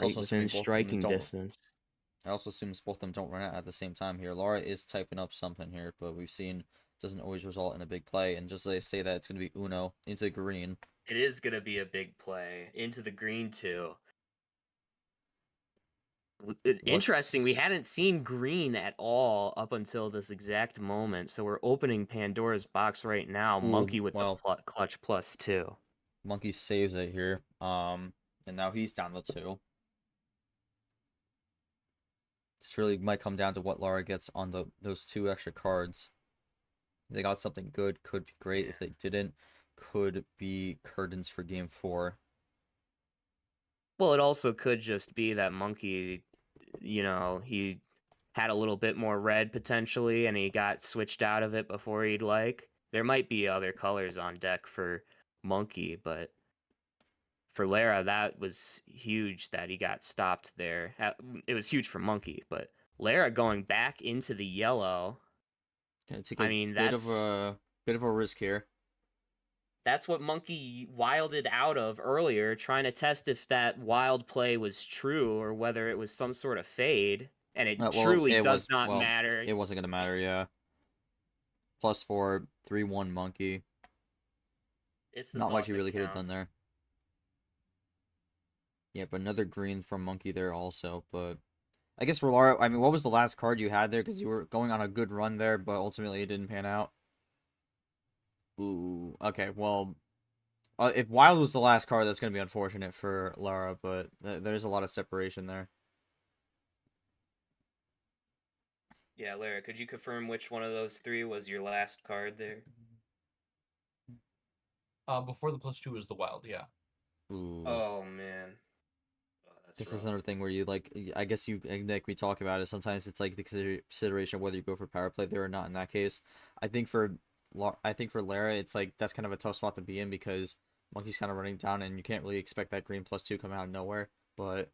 Right within striking distance. I also assume both of them don't run out at the same time here. Lara is typing up something here, but we've seen doesn't always result in a big play. And just they say that it's going to be Uno into the green. It is going to be a big play. Into the green, too. Interesting. We What's hadn't seen green at all up until this exact moment, so we're opening Pandora's box right now. Ooh, Monkey with the well, clutch +2. Monkey saves it here. And now he's down the 2. This really might come down to what Lara gets on those 2 extra cards. If they got something good, could be great. If they didn't, could be curtains for game 4. Well, it also could just be that Monkey, he had a little bit more red potentially, and he got switched out of it before he'd like. There might be other colors on deck for Monkey, but for Lara, that was huge that he got stopped there. It was huge for Monkey, but Lara going back into the yellow. Gonna take I a mean, bit of a risk here. that's what Monkey wilded out of earlier, trying to test if that wild play was true or whether it was some sort of fade. And it Well, truly does not matter. it wasn't gonna matter. Yeah, +4, 3-1 Monkey. It's the Not much thought he that really could have done counts. there. Yeah, but another green from Monkey there also. But I guess for Lara, I mean, what was the last card you had there? Because you were going on a good run there, but ultimately it didn't pan out. Ooh, okay. Well, if Wild was the last card, that's gonna be unfortunate for Lara, but there's a lot of separation there. Yeah, Lara, could you confirm which one of those 3 was your last card there? Before the +2 was the wild, yeah. Ooh. Oh, man. Oh, that's This rough. is another thing where you like. I guess you, Nick, we talk about it. Sometimes it's like the consideration of whether you go for power play there or not. In that case, I think for Lara, it's like that's kind of a tough spot to be in because Monkey's kind of running down, and you can't really expect that green +2 come out of nowhere. But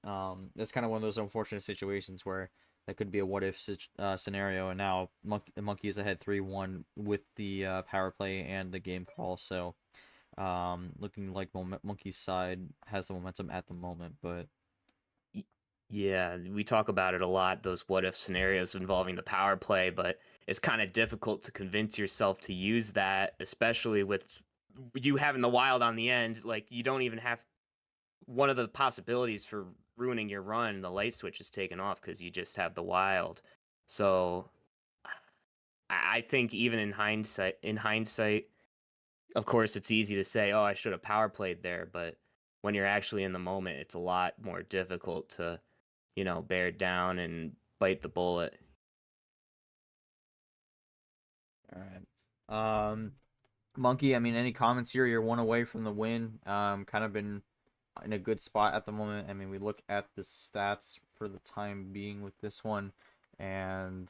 that's kind of one of those unfortunate situations where that could be a what if scenario, and now Monkey is ahead 3-1 with the power play and the game call. So looking like Monkey's side has the momentum at the moment, but. Yeah, we talk about it a lot, those what if scenarios involving the power play, but it's kind of difficult to convince yourself to use that, especially with you having the wild on the end. Like, you don't even have one of the possibilities for ruining your run, the light switch is taken off because you just have the wild. So I think even in hindsight, of course, it's easy to say, oh, I should have power played there, but when you're actually in the moment, it's a lot more difficult to bear down and bite the bullet. All right. Monkey, I mean, any comments here? You're 1 away from the win. Kind of been in a good spot at the moment. I mean, we look at the stats for the time being with this one, and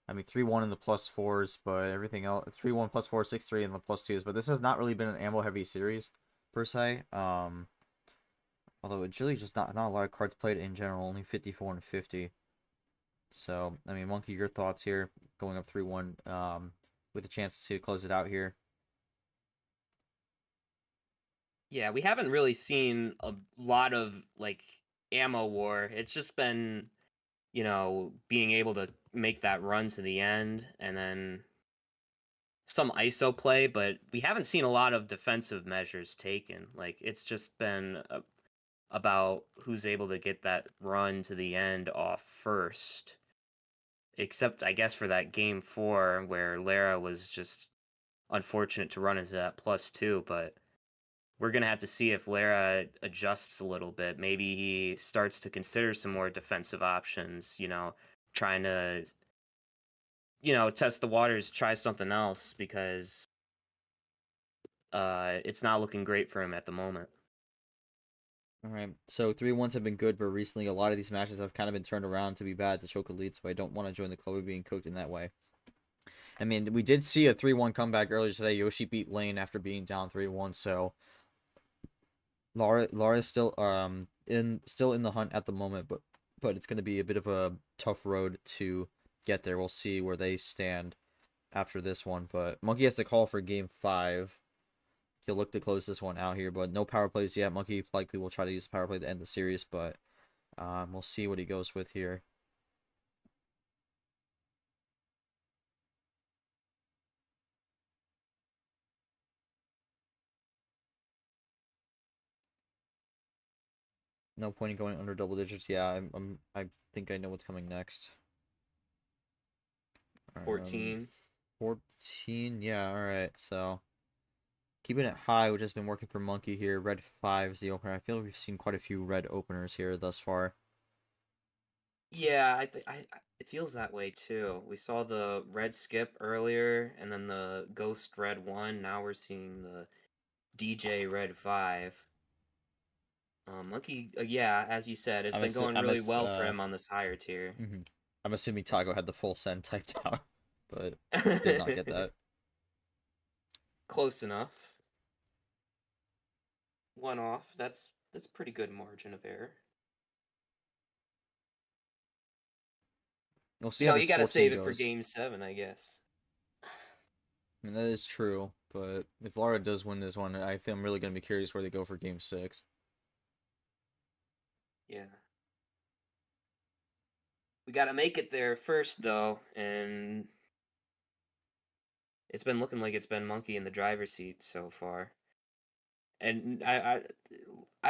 I mean, 3-1 in the +4s, but everything else 3-1 +4, 6-3 in the +2s. But this has not really been an ammo heavy series per se. Although it's really just not a lot of cards played in general. Only 54 and 50. So, I mean, Monkey, your thoughts here, going up 3-1, with a chance to close it out here. Yeah, we haven't really seen a lot of like ammo war. It's just been, being able to make that run to the end and then some ISO play, but we haven't seen a lot of defensive measures taken. Like, it's just been about who's able to get that run to the end off first. Except, I guess, for that game 4 where Lara was just unfortunate to run into that +2, but we're going to have to see if Lara adjusts a little bit. Maybe he starts to consider some more defensive options, trying to, test the waters, try something else because it's not looking great for him at the moment. All right, so 3-1s have been good, but recently a lot of these matches have kind of been turned around to be bad to choke a lead, so I don't want to join the club of being cooked in that way. I mean, we did see a 3-1 comeback earlier today. Yoshi beat Lane after being down 3-1, so Lara's still in the hunt at the moment, but it's going to be a bit of a tough road to get there. We'll see where they stand after this one, but Monkey has to call for game 5. He'll look to close this one out here, but no power plays yet. Monkey likely will try to use power play to end the series, but we'll see what he goes with here. No point in going under double digits. Yeah, I think I know what's coming next. All right, 14. 14. Yeah, all right. So keeping it high, which has been working for Monkey here. Red 5 is the opener. I feel like we've seen quite a few red openers here thus far. Yeah, it feels that way too. We saw the red skip earlier, and then the ghost red 1. Now we're seeing the DJ red 5. Monkey, yeah, as you said, it's been going really well for him on this higher tier. I'm assuming Tago had the full send typed out, but did not get that. Close enough. One off. That's pretty good margin of error. We'll see You how know, this you gotta 14 save it goes. for game 7, I guess. I mean, that is true, but if Lara does win this one, I think I'm really going to be curious where they go for game 6. Yeah. We gotta make it there first, though, and it's been looking like it's been Monkey in the driver's seat so far. And I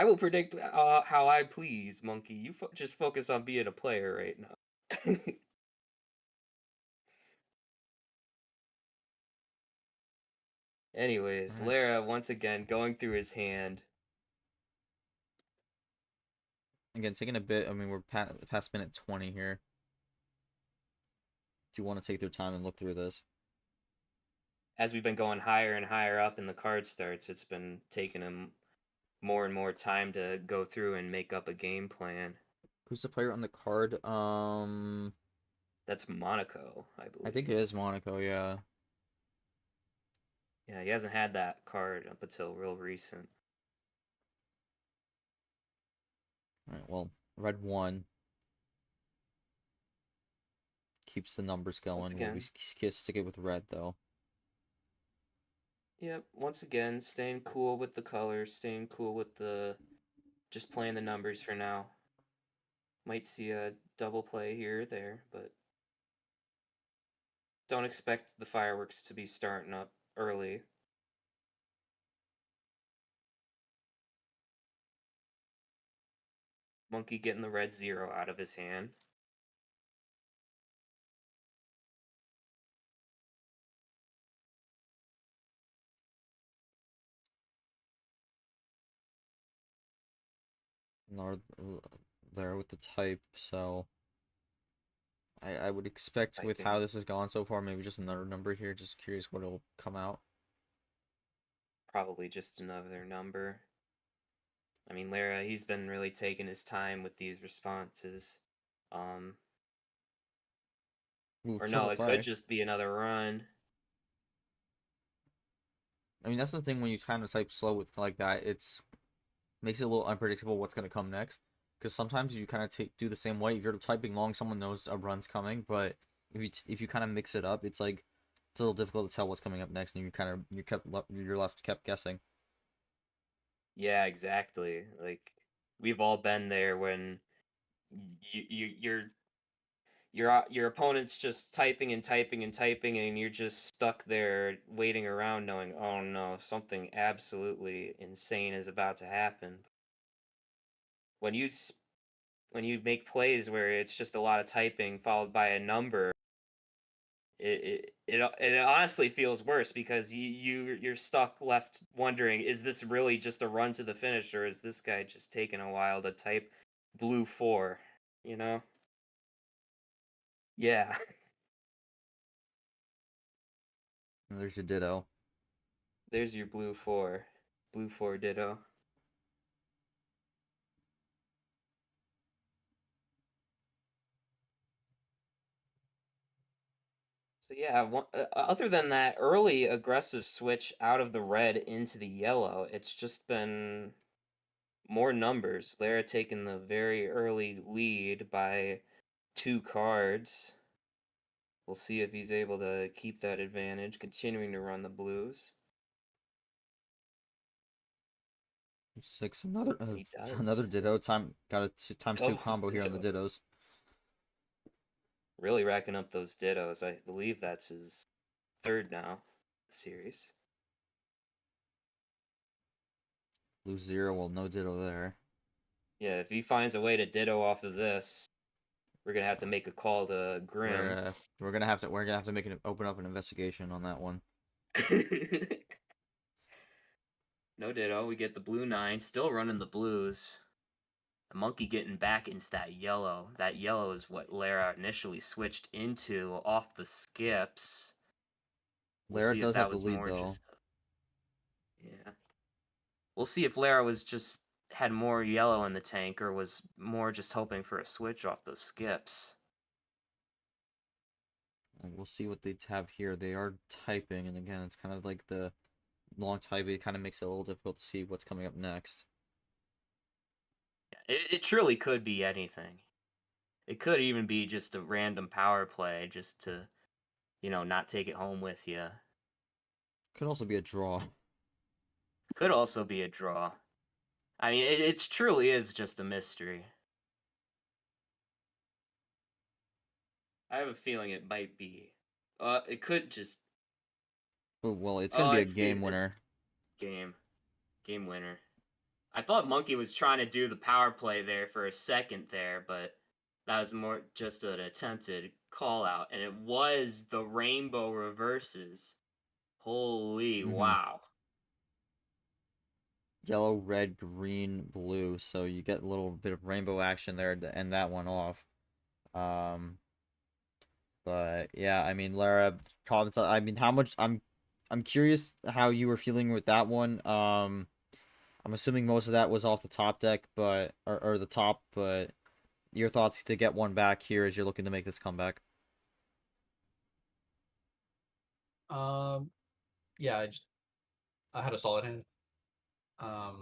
will predict how I please, Monkey. You just focus on being a player right now. Anyways, All right. Lara once again going through his hand. Again, taking a bit. I mean, we're past minute 20 here. Do you want to take their time and look through this? As we've been going higher and higher up in the card starts, it's been taking him more and more time to go through and make up a game plan. Who's the player on the card? That's Monaco, I believe. I think it is Monaco, yeah. Yeah, he hasn't had that card up until real recent. Alright, well, red 1 keeps the numbers going. We'll stick it with red, though. Yep, once again, staying cool with the colors, staying cool with the... just playing the numbers for now. Might see a double play here or there, but... don't expect the fireworks to be starting up early. Monkey getting the red 0 out of his hand. There with the type, so I would expect with Typing. how this has gone so far, maybe just another number here. Just curious what will come out. Probably just another number. I mean, Lara, he's been really taking his time with these responses. Ooh, Or no, triple it play. could just be another run. I mean, that's the thing when you kind of type slow with like that. It's makes it a little unpredictable what's going to come next. Because sometimes you kind of do the same way. If you're typing long, someone knows a run's coming. But if you kind of mix it up, it's like it's a little difficult to tell what's coming up next, and you're left kept guessing. Yeah, exactly. Like we've all been there when your opponent's just typing and typing and typing, and you're just stuck there waiting around, knowing, oh no, something absolutely insane is about to happen. When you make plays where it's just a lot of typing followed by a number, it honestly feels worse because you're stuck left wondering, is this really just a run to the finish, or is this guy just taking a while to type blue 4, you know? Yeah. And there's your ditto. There's your blue 4. Blue 4 ditto. So yeah, other than that early aggressive switch out of the red into the yellow, it's just been more numbers. Lara taking the very early lead by 2 cards. We'll see if he's able to keep that advantage, continuing to run the blues. 6, another He does. another ditto. Got a times 2 combo here on the ditto. dittos. Really racking up those dittos. I believe that's his 3rd now series. Blue 0, well, no ditto there. Yeah, if he finds a way to ditto off of this, we're gonna have to make a call to Grim. We're gonna have to open up an investigation on that one. No ditto. We get the blue 9, still running the blues. The monkey getting back into that yellow. That yellow is what Lara initially switched into off the skips. We'll Lara see if does that have the was lead more though. just. Yeah. We'll see if Lara was just had more yellow in the tank or was more just hoping for a switch off those skips. And we'll see what they have here. They are typing, and again, it's kind of like the long typing. It kind of makes it a little difficult to see what's coming up next. It truly could be anything. It could even be just a random power play just to, not take it home with you. Could also be a draw. Could also be a draw. I mean, it truly is just a mystery. I have a feeling it might be. It could just. Oh, well, it's gonna Oh, be a it's game winner. game winner. I thought Monkey was trying to do the power play there for a second there, but that was more just an attempted call out, and it was the rainbow reverses. Holy Mm-hmm. wow! Yellow, red, green, blue. So you get a little bit of rainbow action there to end that one off. But yeah, I mean, Lara, comments. I mean, how much? I'm curious how you were feeling with that one. I'm assuming most of that was off the top deck, but or the top. But your thoughts to get one back here as you're looking to make this comeback. Um, yeah, I had a solid hand. I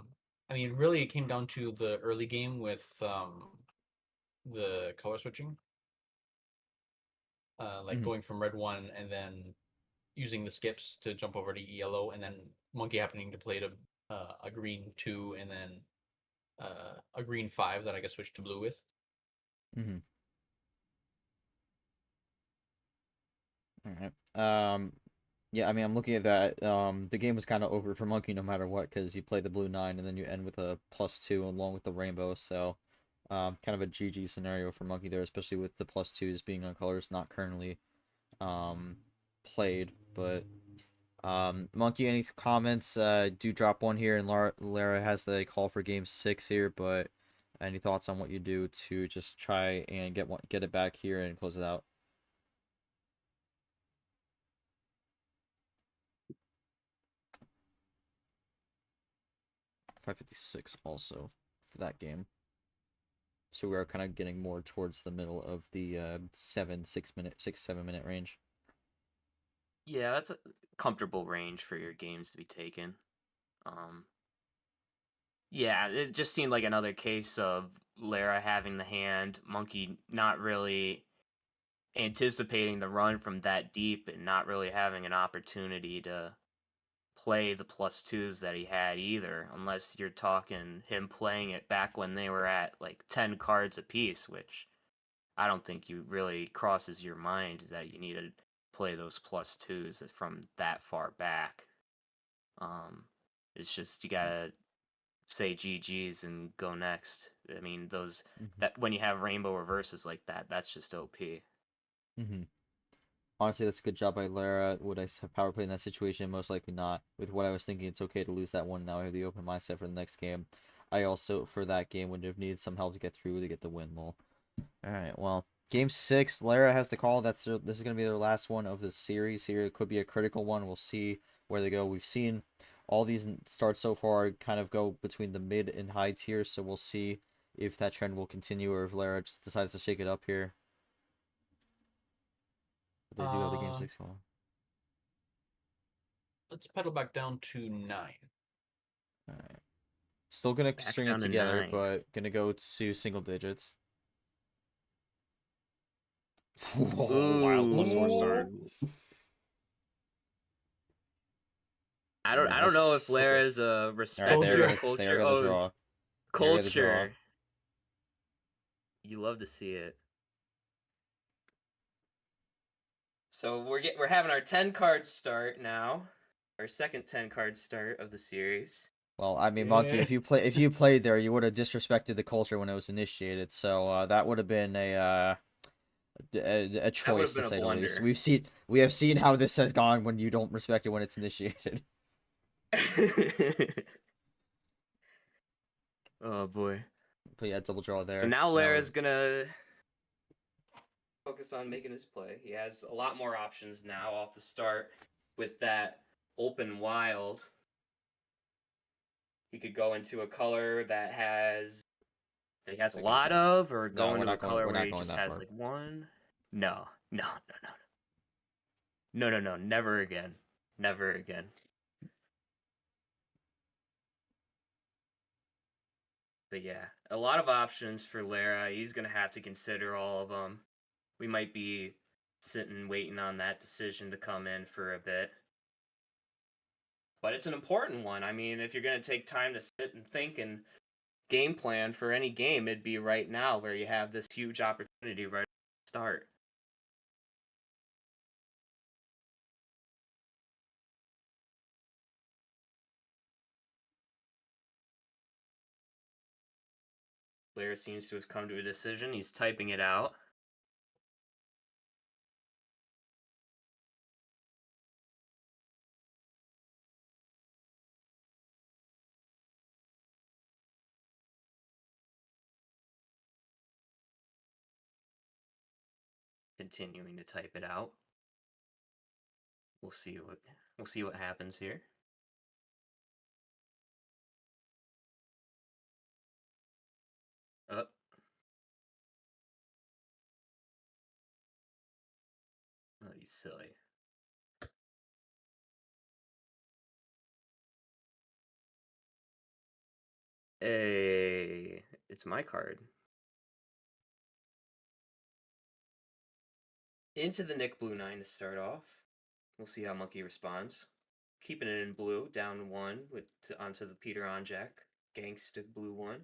mean, really, it came down to the early game with the color switching, like Mm-hmm. going from red 1 and then using the skips to jump over to yellow, and then Monkey happening to play to a green 2 and then a green 5 that I guess switched to blue with. Mm-hmm. All right. Yeah, I mean, I'm looking at that. The game was kind of over for Monkey no matter what, because you play the blue 9 and then you end with a +2 along with the rainbow. So, kind of a GG scenario for Monkey there, especially with the +2s being on colors not currently played. But Monkey, any comments? Do drop one here, and Lara has the call for game 6 here. But any thoughts on what you do to just try and get it back here and close it out? 556 also for that game. So we are kind of getting more towards the middle of the 7 minute range. Yeah, that's a comfortable range for your games to be taken. Um, yeah, it just seemed like another case of Lara having the hand, Monkey not really anticipating the run from that deep and not really having an opportunity to play the +2s that he had either, unless you're talking him playing it back when they were at like 10 cards apiece, which I don't think you really crosses your mind that you need to play those +2s from that far back. Um, it's just you gotta say GG's and go next. I mean, those Mm-hmm. that when you have rainbow reverses like that, that's just OP. Mm-hmm. Honestly, that's a good job by Lara. Would I have power play in that situation? Most likely not. With what I was thinking, it's okay to lose that one. Now I have the open mindset for the next game. I also, for that game, would have needed some help to get through to get the win, lol. Alright, well, game 6, Lara has the call. This is going to be their last one of the series here. It could be a critical one. We'll see where they go. We've seen all these starts so far kind of go between the mid and high tiers, so we'll see if that trend will continue or if Lara just decides to shake it up here. But they do have the game 6 call. Let's pedal back down to 9. Alright. Still going to Back string it down to together, 9. but going to go to single digits. Whoa, wild +4 start. Ooh. I don't know if Nice. Lara's a Alright, respecter Culture. of they are culture. gonna Oh, draw. They are gonna draw. culture. You love to see it. So we're having our 10 card start now. Our second 10 card start of the series. Well, I mean, Monkey, if you played there, you would have disrespected the culture when it was initiated. So that would have been a That would have choice to been a say the least. blunder. We have seen how this has gone when you don't respect it when it's initiated. Oh boy. But yeah, double draw there. So now Now Lara's gonna focus on making his play. He has a lot more options now off the start with that open wild. He could go into a color that he has a lot of, or No, go we're into a not going. color We're where not he going just that has far. like one. No, no, no, no, no, no, no, no, never again, never again. But yeah, a lot of options for Lara. He's gonna have to consider all of them. We might be sitting waiting on that decision to come in for a bit. But it's an important one. I mean, if you're going to take time to sit and think and game plan for any game, it'd be right now where you have this huge opportunity right at the start. Blair seems to have come to a decision. He's typing it out. Continuing to type it out. We'll see what happens here. Oh. Oh, he's silly. Hey, it's my card. Into the Nick Blue 9 to start off. We'll see how Monkey responds. Keeping it in blue, down one onto the Peter Onjack. Gangsta blue one.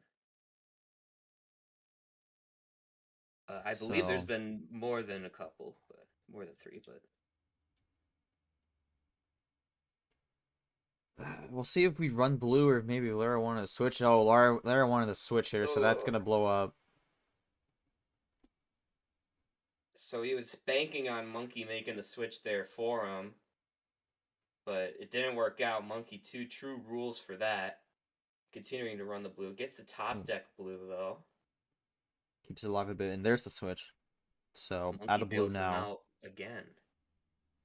I believe there's So been more than a couple, but more than three, but we'll see if we run blue or maybe Lara wanted to switch. Oh, Lara wanted to switch here, so that's gonna blow up. so he was banking on Monkey making the switch there for him, but it didn't work out. Monkey 2 true rules for that. Continuing to run the blue. Gets the top deck blue, though. Keeps it alive a bit, and there's the switch. So out Monkey of blue bails him now. out again.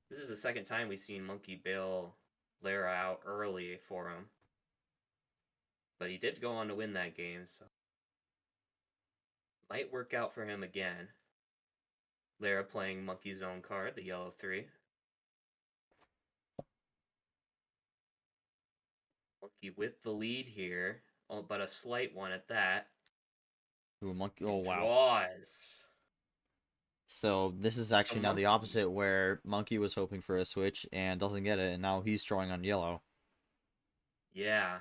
This is the second time we've seen Monkey bail Lara out early for him. But he did go on to win that game, so might work out for him again. Lara playing Monkey's own card, the yellow 3. Monkey with the lead here, but a slight one at that. Ooh, Monkey. Oh And wow. draws. So this is actually now the opposite, where Monkey was hoping for a switch and doesn't get it, and now he's drawing on yellow. Yeah.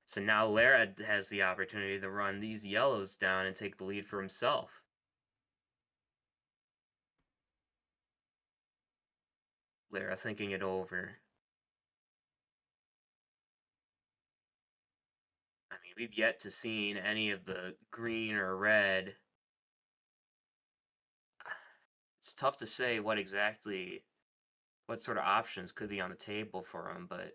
So now Lara has the opportunity to run these yellows down and take the lead for himself. Lara thinking it over. I mean, we've yet to see any of the green or red. It's tough to say what sort of options could be on the table for him, but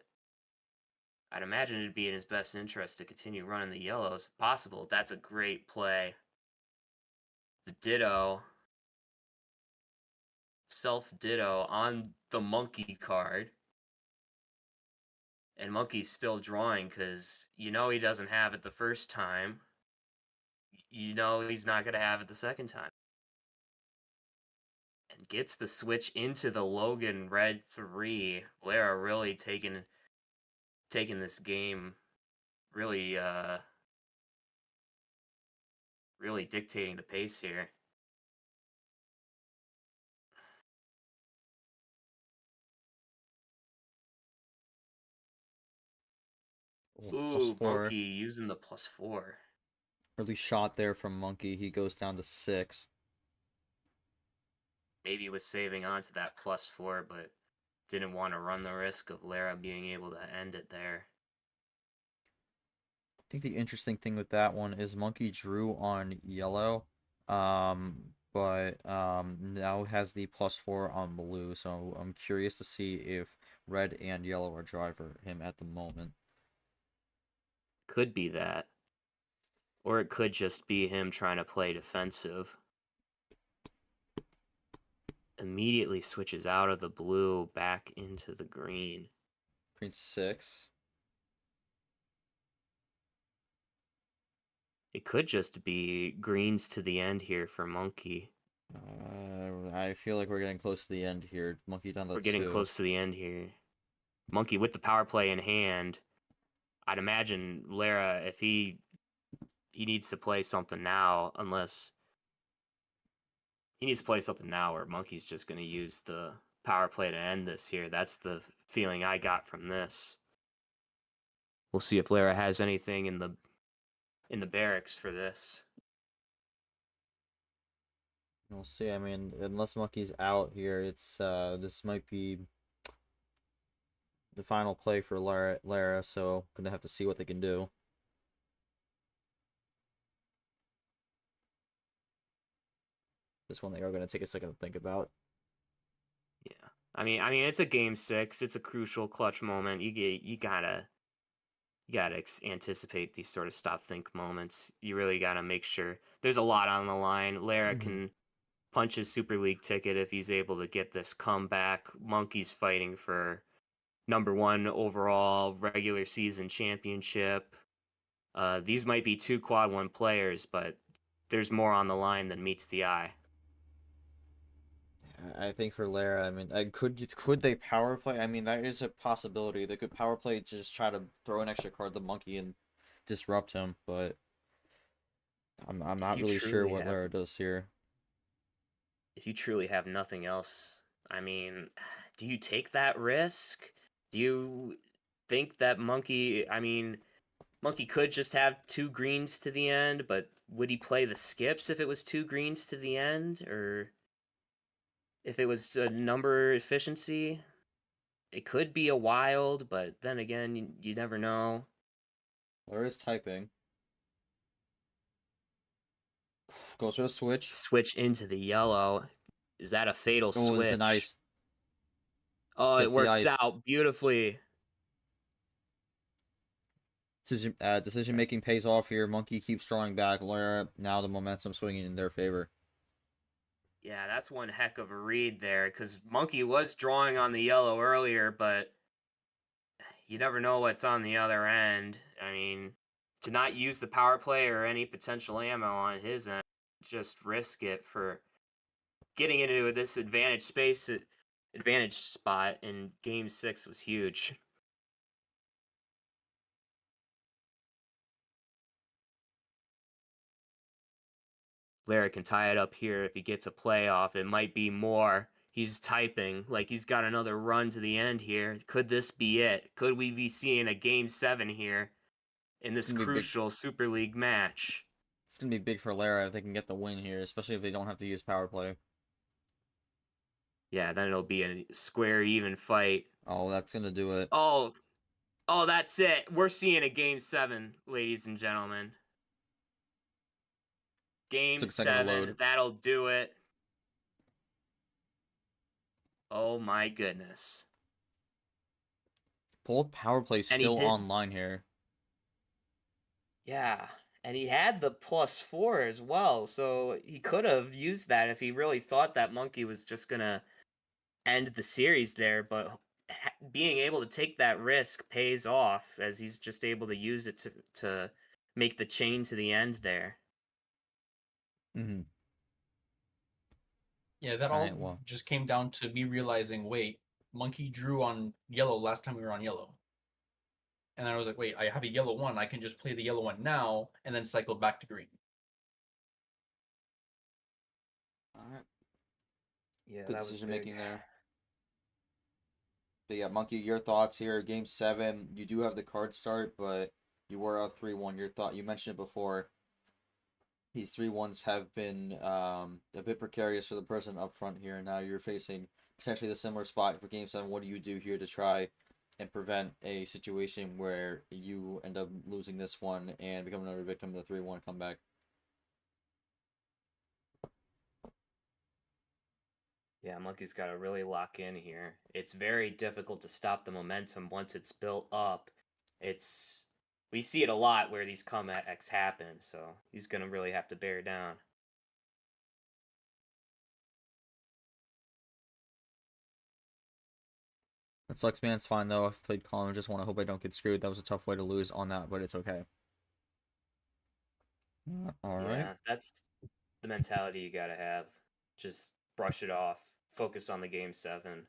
I'd imagine it'd be in his best interest to continue running the yellows. If possible, that's a great play. The ditto, self-ditto on the Monkey card. And Monkey's still drawing because you know he doesn't have it the first time. You know he's not going to have it the second time. And gets the switch into the Logan red 3. Lara really taking this game, really really dictating the pace here. Plus Ooh, 4. Monkey using the +4. Early shot there from Monkey. He goes down to 6. Maybe was saving on to that +4, but didn't want to run the risk of Lara being able to end it there. think the interesting thing with that one is Monkey drew on yellow, but now has the +4 on blue. So I'm curious to see if red and yellow are driver him at the moment. Could be that. Or it could just be him trying to play defensive. Immediately switches out of the blue back into the green. Green 6. It could just be greens to the end here for Monkey. I feel like we're getting close to the end here. Monkey down to We're getting 2. close to the end here. Monkey with the power play in hand. I'd imagine Lara, if he needs to play something now, unless he needs to play something now or Monkey's just going to use the power play to end this here. That's the feeling I got from this. We'll see if Lara has anything in the barracks for this. We'll see. I mean, unless Monkey's out here, it's this might be the final play for Lara, so gonna have to see what they can do. This one they are gonna take a second to think about. Yeah. I mean it's a game 6. It's a crucial clutch moment. You gotta anticipate these sort of stop think moments. You really gotta make sure there's a lot on the line. Lara can punch his Super League ticket if he's able to get this comeback. Monkey's fighting for #1 overall regular season championship. These might be 2 quad 1 players, but there's more on the line than meets the eye. I think for Lara, I mean, could they power play? I mean, that is a possibility. They could power play to just try to throw an extra card to Monkey and disrupt him, but I'm not really sure what Lara does here. If you truly have nothing else, I mean, do you take that risk? Do you think that Monkey could just have 2 greens to the end, but would he play the skips if it was 2 greens to the end? Or if it was a number efficiency? It could be a wild, but then again, you never know. Lara's typing. Goes for the switch. Switch into the yellow. Is that a fatal switch? It's an ice. Oh, Gets it works the ice. out beautifully. Decision making pays off here. Monkey keeps drawing back. Lara, now the momentum swinging in their favor. Yeah, that's one heck of a read there, because Monkey was drawing on the yellow earlier, but you never know what's on the other end. I mean, to not use the power play or any potential ammo on his end, just risk it for getting into this advantage spot in game 6 was huge. Lara can tie it up here if he gets a playoff. It might be more. He's typing like he's got another run to the end here. Could this be it? Could we be seeing a game 7 here in this crucial Super League match? It's going to be big for Lara if they can get the win here, especially if they don't have to use power play. Yeah, then it'll be a square even fight. Oh, that's going to do it. Oh, that's it. We're seeing a game 7, ladies and gentlemen. Game 7, that'll do it. Oh my goodness. Both power plays still online here. Yeah, and he had the +4 as well, so he could have used that if he really thought that Monkey was just gonna end the series there, but being able to take that risk pays off as he's just able to use it to make the chain to the end there. Mm-hmm. Yeah, that all just came down to me realizing, wait, Monkey drew on yellow last time we were on yellow. And then I was like, wait, I have a yellow one. I can just play the yellow one now and then cycle back to green. All right. Yeah, good decision making there. But yeah, Monkey, your thoughts here. Game 7, you do have the card start, but you were up 3-1. Your thought, you mentioned it before. These 3-1s have been a bit precarious for the person up front here. Now you're facing potentially the similar spot for Game 7. What do you do here to try and prevent a situation where you end up losing this one and become another victim of the 3-1 comeback. Yeah, Monkey's got to really lock in here. It's very difficult to stop the momentum once it's built up. We see it a lot where these comebacks happen, so he's gonna really have to bear down. That sucks, man. It's fine though. I've played calm. I just want to hope I don't get screwed. That was a tough way to lose on that, but it's okay. All right. Yeah, that's the mentality you gotta have. Just brush it off. Focus on the game 7.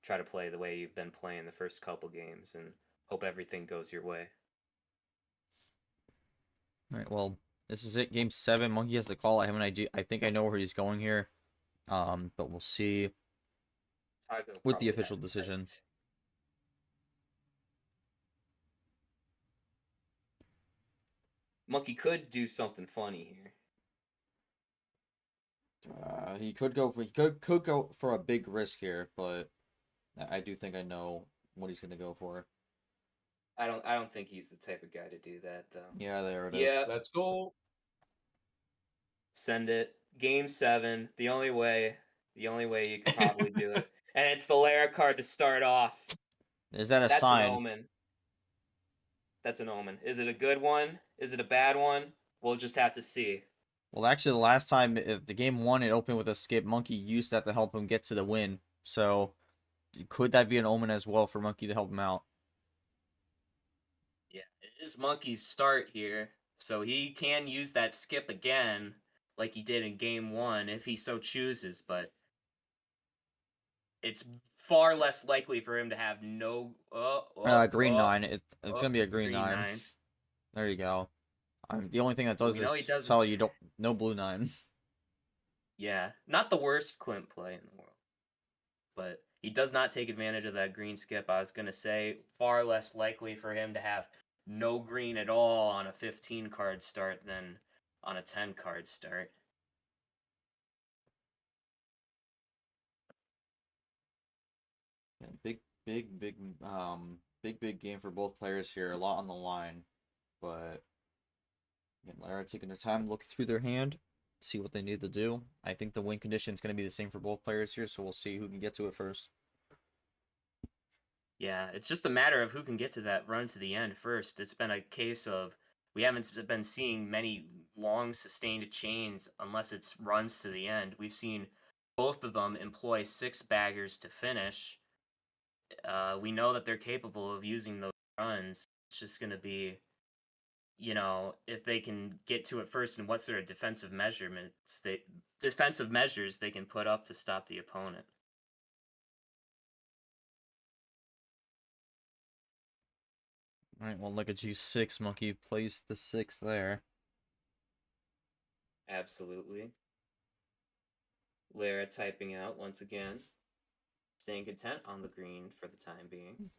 Try to play the way you've been playing the first couple games, and hope everything goes your way. All right. Well, this is it. Game 7. Monkey has the call. I have an idea. I think I know where he's going here. But we'll see with the official decision. Monkey could do something funny here. He could go for a big risk here, but I do think I know what he's gonna go for. I don't think he's the type of guy to do that though. Yeah, there it is. Yeah, Let's go. send it. Game 7. The only way you could probably do it, and it's the Lara card to start off. Is that a That's sign? an omen. That's an omen. Is it a good one? Is it a bad one? We'll just have to see. Well, actually, the last time the game 1, it opened with a skip. Monkey used that to help him get to the win. So, could that be an omen as well for Monkey to help him out? Yeah, it is Monkey's start here, so he can use that skip again, like he did in game 1, if he so chooses. But it's far less likely for him to have no green 9. It's gonna be a green 9. 9. There you go. The only thing that does We know he is doesn't- tell you no blue 9. Yeah, not the worst Clint play in the world, but he does not take advantage of that green skip. I was gonna say far less likely for him to have no green at all on a 15 card start than on a 10 card start. Yeah, big game for both players here. A lot on the line, but again, Lara taking their time, look through their hand, see what they need to do. I think the win condition is going to be the same for both players here, so we'll see who can get to it first. Yeah, it's just a matter of who can get to that run to the end first. It's been a case of we haven't been seeing many long sustained chains unless it's runs to the end. We've seen both of them employ 6 baggers to finish. We know that they're capable of using those runs. It's just going to be, if they can get to it first and what sort of defensive measures they can put up to stop the opponent. All right, well, look at G6. Monkey plays the 6 there. Absolutely. Lara typing out once again. Staying content on the green for the time being.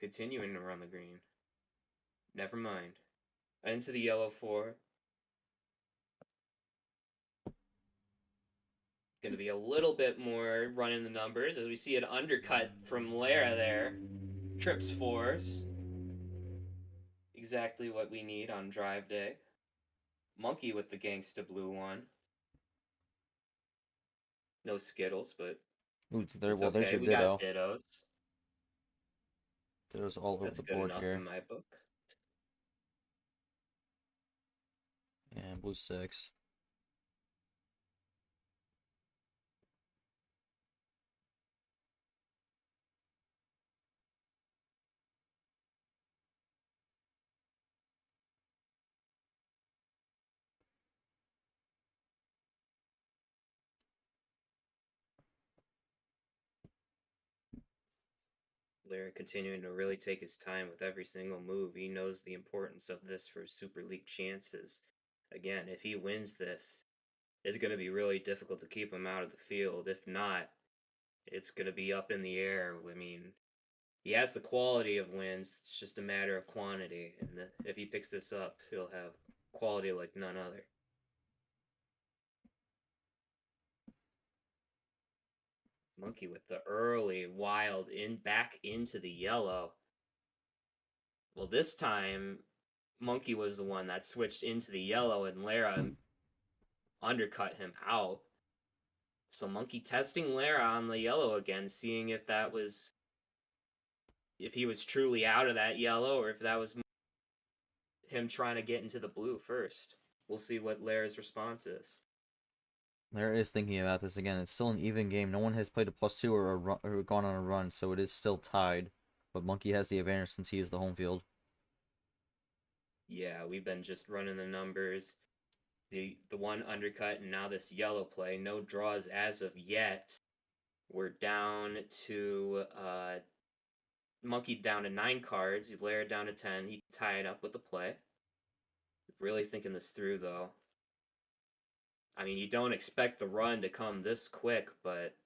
Continuing to run the green. Never mind. Into the yellow 4. Going to be a little bit more running the numbers as we see an undercut from Lara there. Trips 4s. Exactly what we need on drive day. Monkey with the gangsta blue 1. No Skittles, but Ooh, it's well, there's okay. your We ditto. got dittos. Ditto's all over That's the good board enough here. in my book. And blue 6. Lara continuing to really take his time with every single move. He knows the importance of this for Super League chances. Again, if he wins this, it's going to be really difficult to keep him out of the field. If not, it's going to be up in the air. I mean, he has the quality of wins. It's just a matter of quantity. And if he picks this up, he'll have quality like none other. Monkey with the early wild back into the yellow. Well, this time Monkey was the one that switched into the yellow, and Lara undercut him out. So Monkey testing Lara on the yellow again, seeing if he was truly out of that yellow, or if that was him trying to get into the blue first. We'll see what Lara's response is. Lara is thinking about this again. It's still an even game. No one has played a +2 or gone on a run, so it is still tied. But Monkey has the advantage since he is the home field. Yeah, we've been just running the numbers. The one undercut and now this yellow play. No draws as of yet. We're down to Monkey down to 9 cards. He's Lara down to 10. He can tie it up with the play. Really thinking this through though. I mean, you don't expect the run to come this quick, but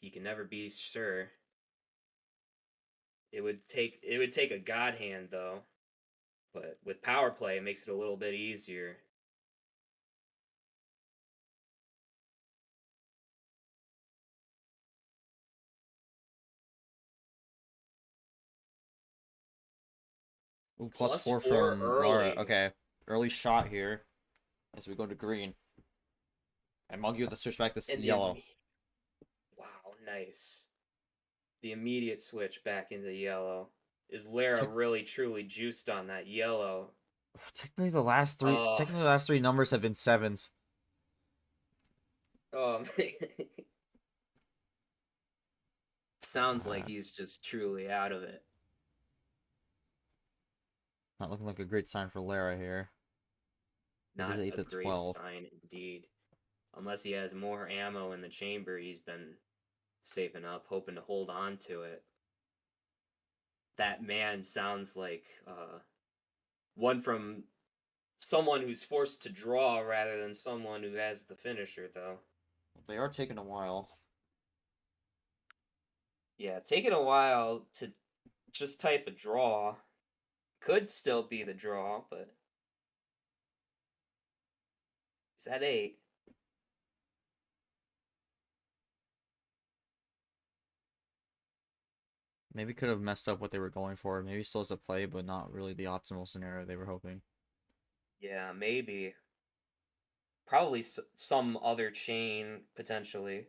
you can never be sure. It would take a god hand though. But with power play, it makes it a little bit easier. Ooh, +4 +4 from Lara. early. Okay, early shot here as we go to green. And Monkey with the switch back to And yellow. wow, nice. The immediate switch back into yellow. Is Lara really truly juiced on that yellow? Technically, the last three numbers have been 7s. Oh man. Sounds like he's just truly out of it. Not looking like a great sign for Lara here. Not It is 8 a to great 12. sign indeed. Unless he has more ammo in the chamber, he's been saving up, hoping to hold on to it. That man sounds like one from someone who's forced to draw rather than someone who has the finisher, though. They are taking a while. Yeah, taking a while to just type a draw. Could still be the draw, but he's at 8. Maybe could have messed up what they were going for. Maybe still has a play, but not really the optimal scenario they were hoping. Yeah, maybe. Probably some other chain, potentially.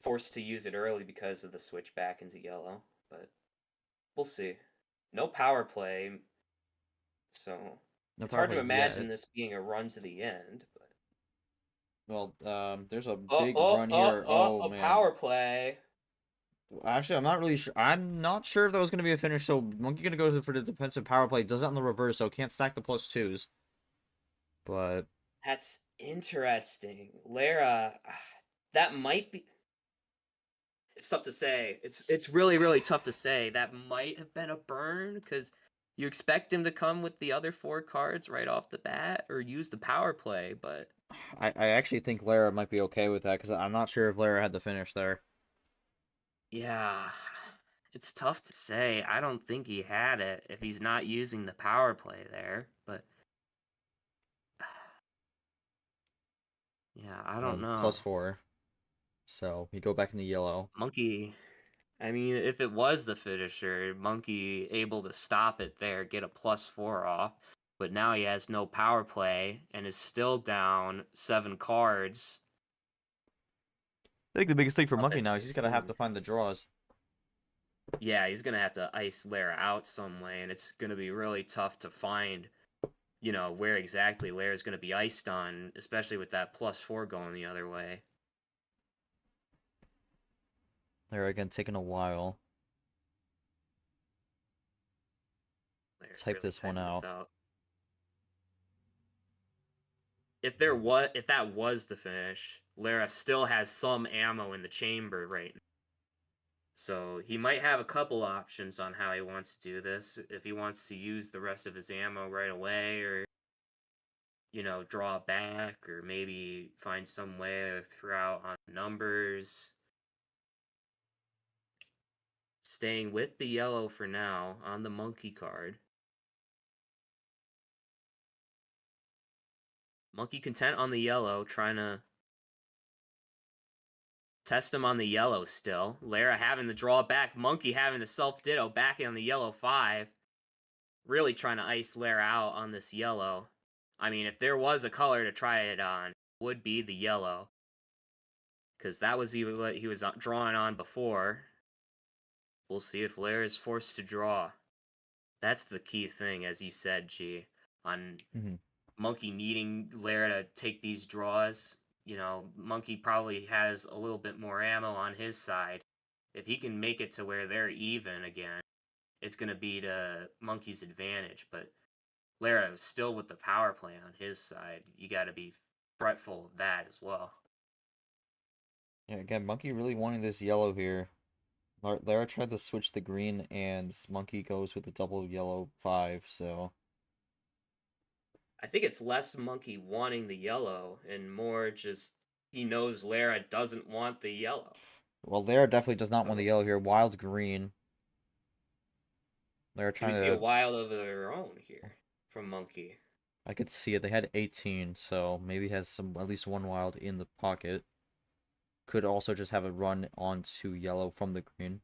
Forced to use it early because of the switch back into yellow, but we'll see. No power play, so No it's power hard play to yet. imagine this being a run to the end. But Well, there's a big run here. Oh a man. power play. Actually, I'm not really sure. I'm not sure if that was going to be a finish. So Monkey gonna go for the defensive power play. Does it on the reverse, so can't stack the +2s. But That's interesting. Lara, that might be. It's tough to say. It's really tough to say. That might have been a burn because you expect him to come with the other 4 cards right off the bat or use the power play, but I actually think Lara might be okay with that because I'm not sure if Lara had the finish there. yeah, it's tough to say. I don't think he had it if he's not using the power play there, but yeah, I don't know. +4. So we go back in the yellow. Monkey, I mean, if it was the finisher, Monkey able to stop it there, get a +4 off, but now he has no power play and is still down 7 cards. I think the biggest thing for Up Monkey at now is he's gonna have 16. to find the draws. Yeah, he's gonna have to ice Lara out some way, and it's gonna be really tough to find, where exactly Lara's gonna be iced on, especially with that +4 going the other way. Lara again taking a while. Lara's Type really this one typing this out. out. If that was the finish, Lara still has some ammo in the chamber right now. So he might have a couple options on how he wants to do this. If he wants to use the rest of his ammo right away, or draw back, or maybe find some way to throw out on numbers. Staying with the yellow for now on the monkey card. Monkey content on the yellow, trying to Test him on the yellow still. Lara having the draw back. Monkey having the self-ditto back on the yellow 5. Really trying to ice Lara out on this yellow. I mean, if there was a color to try it on, it would be the yellow. Because that was what he was drawing on before. We'll see if Lara is forced to draw. That's the key thing, as you said, G. On Monkey needing Lara to take these draws. You know, Monkey probably has a little bit more ammo on his side. If he can make it to where they're even again, it's going to be to Monkey's advantage. But Lara is still with the power play on his side. You got to be fretful of that as well. Yeah, again, Monkey really wanting this yellow here. Lara tried to switch the green, and Monkey goes with the double yellow 5, so... I think it's less Monkey wanting the yellow and more just he knows Lara doesn't want the yellow. Well, Lara definitely does not want the yellow here. Wild green. Lara Do we trying see a to... wild of their own here from Monkey? I could see it. They had 18, so maybe has some at least one wild in the pocket. Could also just have a run onto yellow from the green.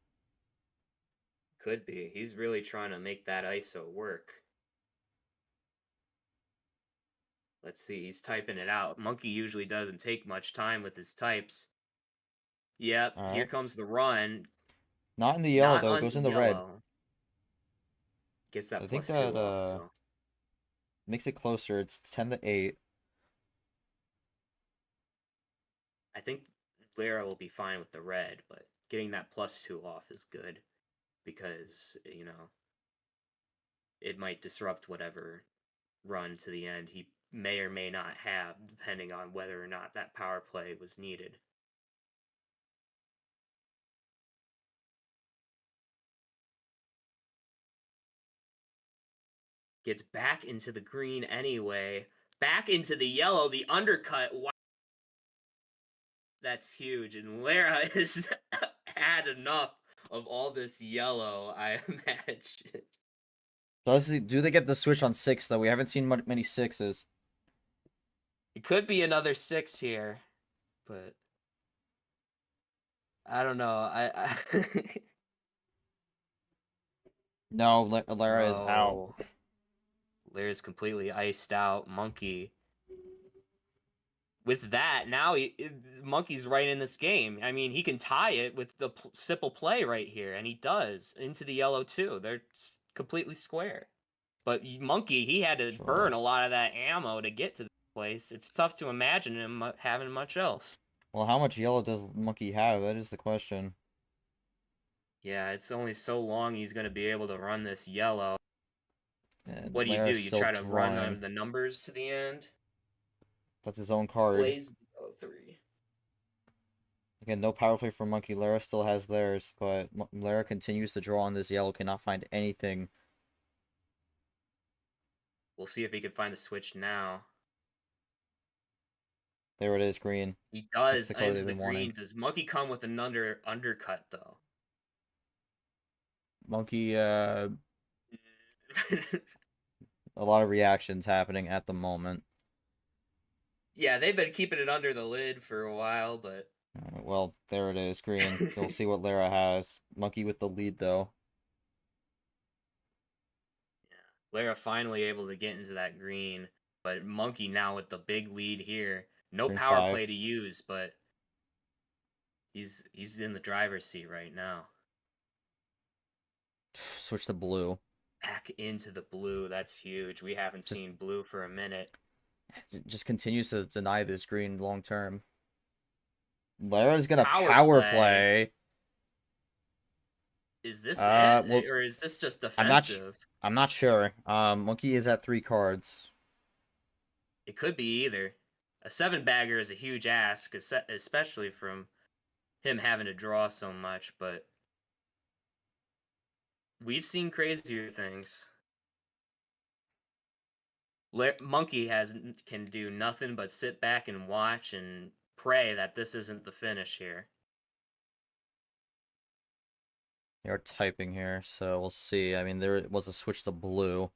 Could be. He's really trying to make that ISO work. Let's see. He's typing it out. Monkey usually doesn't take much time with his types. Yep. All Here right. comes the run. Not in the yellow, Not though. It goes onto in the red. yellow. Gets I that think +2 that off, though. makes it closer. It's 10 to 8. I think Lara will be fine with the red, but getting that +2 off is good because, you know, it might disrupt whatever run to the end he may or may not have, depending on whether or not that power play was needed. Gets back into the green anyway. Back into the yellow, the undercut. Wow. That's huge. And Lara has had enough of all this yellow, I imagine. Do they get the switch on 6, though? We haven't seen many 6s. It could be another 6 here, but I don't know. I No, Lara is out. Oh. Lara's completely iced out. Monkey. With that, now Monkey's right in this game. I mean, he can tie it with the simple play right here, and he does. Into the yellow, too. They're completely square. But Monkey, he had to Sure. burn a lot of that ammo to get to this place. It's tough to imagine him having much else. Well, how much yellow does Monkey have? That is the question. Yeah, it's only so long he's going to be able to run this yellow. And What do? Lara's You still try to run drawing. the numbers to the end? That's his own card. Blaze 3. Again, no power play for Monkey. Lara still has theirs, but Lara continues to draw on this yellow. Cannot find anything. We'll see if he can find the switch now. There it is, green. He That's does the color into they've the been wanting. green. Does Monkey come with an undercut, though? Monkey, a lot of reactions happening at the moment. Yeah, they've been keeping it under the lid for a while, but... Well, there it is, green. We'll see what Lara has. Monkey with the lead, though. Yeah, Lara finally able to get into that green, but Monkey now with the big lead here. No Green power 5. play to use, but he's in the driver's seat right now. Switch to blue. Back into the blue. That's huge. We haven't seen blue for a minute. Just continues to deny this green long term. Lara's gonna Power power play. play. Is this it? Well, Or is this just defensive? I'm not sure. Monkey is at 3 cards. It could be either. A 7-bagger is a huge ask, especially from him having to draw so much, but we've seen crazier things. Monkey can do nothing but sit back and watch and pray that this isn't the finish here. They're typing here, so we'll see. I mean, there was a switch to blue.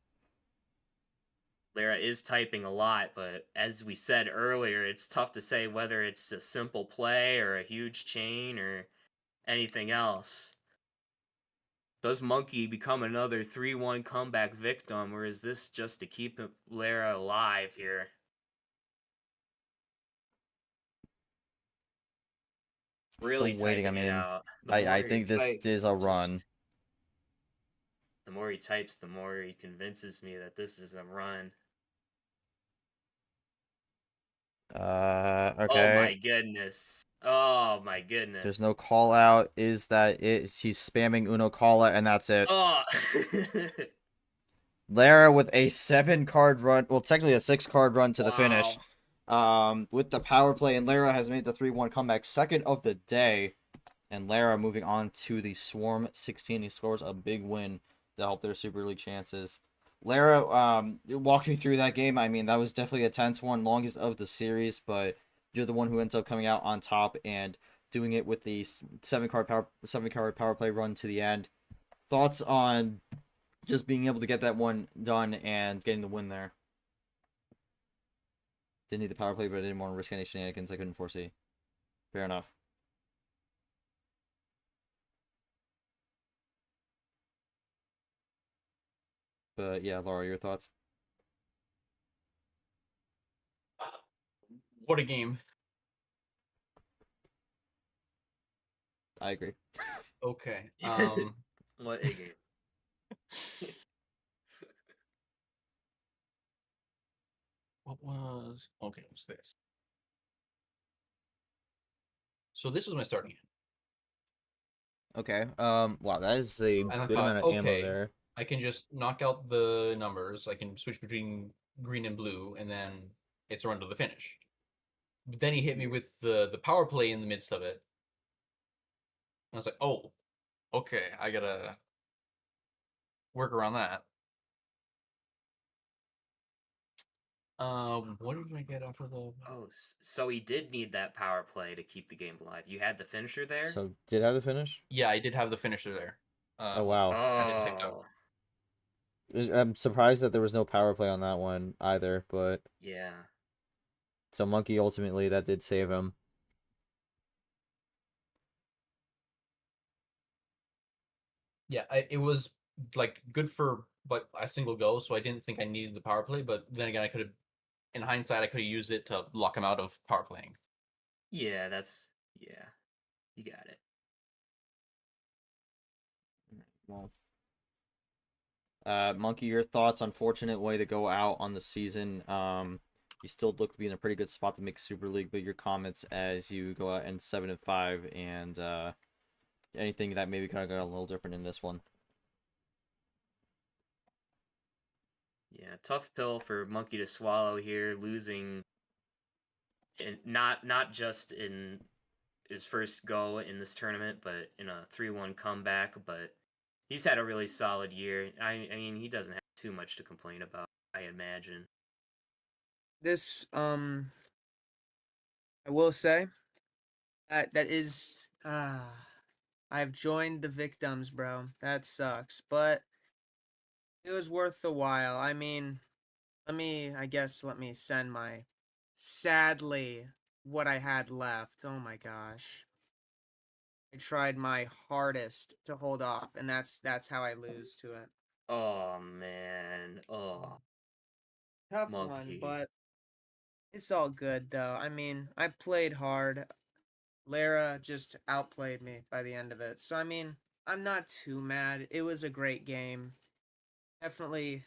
Lara is typing a lot, but as we said earlier, it's tough to say whether it's a simple play or a huge chain or anything else. Does Monkey become another 3-1 comeback victim, or is this just to keep Lara alive here? Still Really waiting. I typing it mean, out. The I more he think this types, is a run. the more he types, the more he convinces me that this is a run. Oh Okay. my goodness. Oh my There's goodness. no call out. Is that it? She's spamming Uno call out, and that's it. Oh. Lara with a 7-card run. Well, technically a 6-card run to the finish. Wow. With the power play, and Lara has made the 3-1 comeback, second of the day. And Lara moving on to the Swarm 16. He scores a big win to help their Super League chances. Lara, walk me through that game. I mean, that was definitely a tense one, longest of the series, but you're the one who ends up coming out on top and doing it with the 7-card power play run to the end. Thoughts on just being able to get that one done and getting the win there? Didn't need the power play, but I didn't want to risk any shenanigans I couldn't foresee. Fair enough. But yeah, Laura, your thoughts? What a game. I agree. Okay. What a game. What was okay? What's this? So this was my starting hand, Okay. Wow, that is a and I good thought, amount of ammo okay, there. I can just knock out the numbers. I can switch between green and blue, and then it's a run to the finish. But then he hit me with the power play in the midst of it, and I was like, oh, okay, I gotta work around that. What did I get after the? Oh, so he did need that power play to keep the game alive. You had the finisher there? So, did I have the finish? Yeah, I did have the finisher there. Oh, Like wow. had it typed out. Oh, I'm surprised that there was no power play on that one either, but yeah. so Monkey ultimately that did save him. Yeah, it was like good for but a single go, so I didn't think I needed the power play. But then again, I could have, in hindsight, I could have used it to lock him out of power playing. Yeah, yeah. You got it. Well, Monkey, your thoughts? Unfortunate way to go out on the season. You still look to be in a pretty good spot to make Super League, but your comments as you go out and 7-5, and anything that maybe kind of got a little different in this one. Yeah, tough pill for Monkey to swallow here, losing and not just in his first go in this tournament, but in a 3-1 comeback, but he's had a really solid year. I mean, he doesn't have too much to complain about, I imagine. This I will say that is I've joined the victims, bro. That sucks, but it was worth the while. I mean, let me send my sadly what I had left. Oh my gosh. I tried my hardest to hold off, and that's how I lose to it. Oh man. Oh, Tough one, Monkey. but it's all good though. I mean, I played hard. Lara just outplayed me by the end of it. So I mean, I'm not too mad. It was a great game. Definitely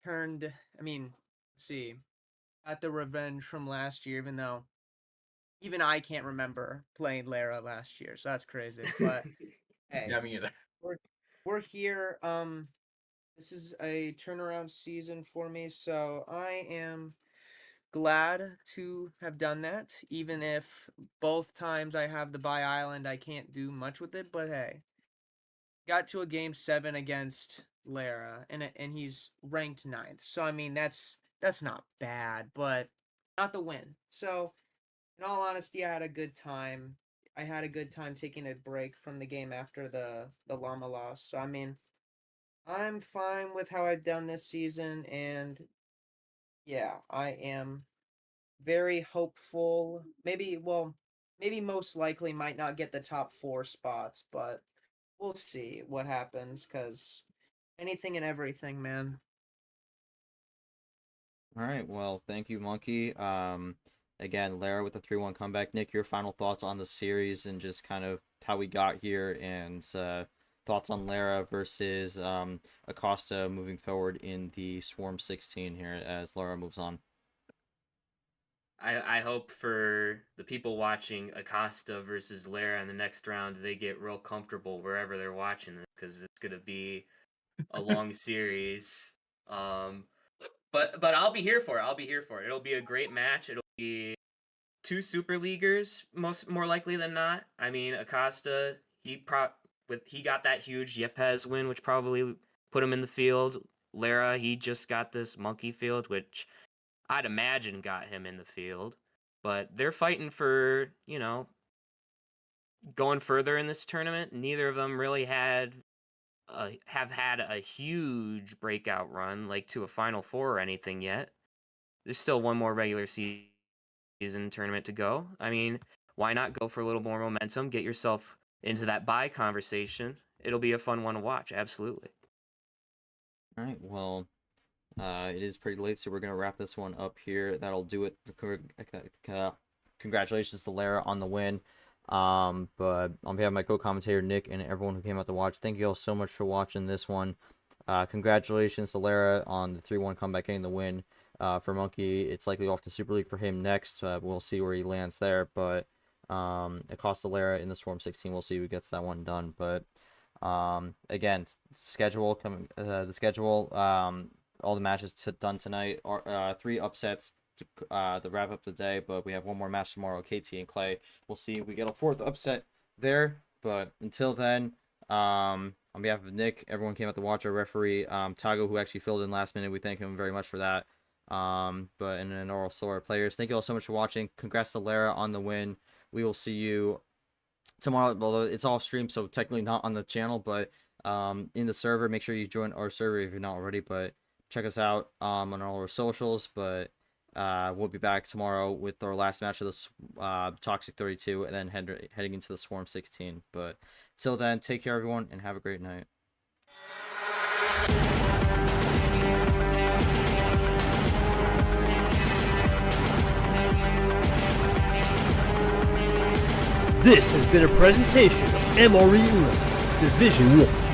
turned, I mean, let's see. Got the revenge from last year, even though even I can't remember playing Lara last year. So that's crazy. But hey, Yeah, me either. we're we're here. This is a turnaround season for me, so I am glad to have done that, even if both times I have the buy island, I can't do much with it. But hey, got to a game 7 against Lara, and he's ranked 9th. So I mean, that's not bad, but not the win. So in all honesty, I had a good time. I had a good time taking a break from the game after the llama loss. So I mean, I'm fine with how I've done this season, and yeah, I am very hopeful. Maybe most likely might not get the top 4 spots, but we'll see what happens, because anything and everything, man. All right, well, thank you, Monkey. Again, Lara with the 3-1 comeback. Nick, your final thoughts on the series and just kind of how we got here, and thoughts on Lara versus Acosta moving forward in the Swarm 16 here as Lara moves on. I hope for the people watching Acosta versus Lara in the next round, they get real comfortable wherever they're watching this, because it's gonna be a long series. But I'll be here for it. I'll be here for it. It'll be a great match. It'll be 2 super leaguers, more likely than not. I mean, Acosta, he got that huge Yepes win, which probably put him in the field. Lara, he just got this monkey field, which I'd imagine got him in the field. But they're fighting for, going further in this tournament. Neither of them really have had a huge breakout run, like to a Final Four or anything yet. There's still one more regular season tournament to go. I mean, why not go for a little more momentum? Get yourself into that bye conversation. It'll be a fun one to watch. Absolutely. All right, well, it is pretty late, so we're going to wrap this one up here. That'll do it. Congratulations to Lara on the win. But on behalf of my co-commentator Nick and everyone who came out to watch, thank you all so much for watching this one. Congratulations to Lara on the 3-1 comeback, getting the win. For Monkey, it's likely off to Super League for him next. We'll see where he lands there. But Acosta Lara in the Swarm 16, we'll see who gets that one done. But again, schedule coming. The schedule. All the matches done tonight are 3 upsets to wrap up the day, but we have one more match tomorrow, KT and Clay. We'll see if we get a 4th upset there, but until then, on behalf of Nick, everyone came out to watch, our referee, Tago, who actually filled in last minute, we thank him very much for that. But and then also our players, thank you all so much for watching. Congrats to Lara on the win. We will see you tomorrow, although it's off stream, so technically not on the channel, but in the server. Make sure you join our server if you're not already, but check us out on all our socials. But we'll be back tomorrow with our last match of the Toxic 32, and then heading into the Swarm 16. But till then, take care, everyone, and have a great night. This has been a presentation of MRE Uno Division 1.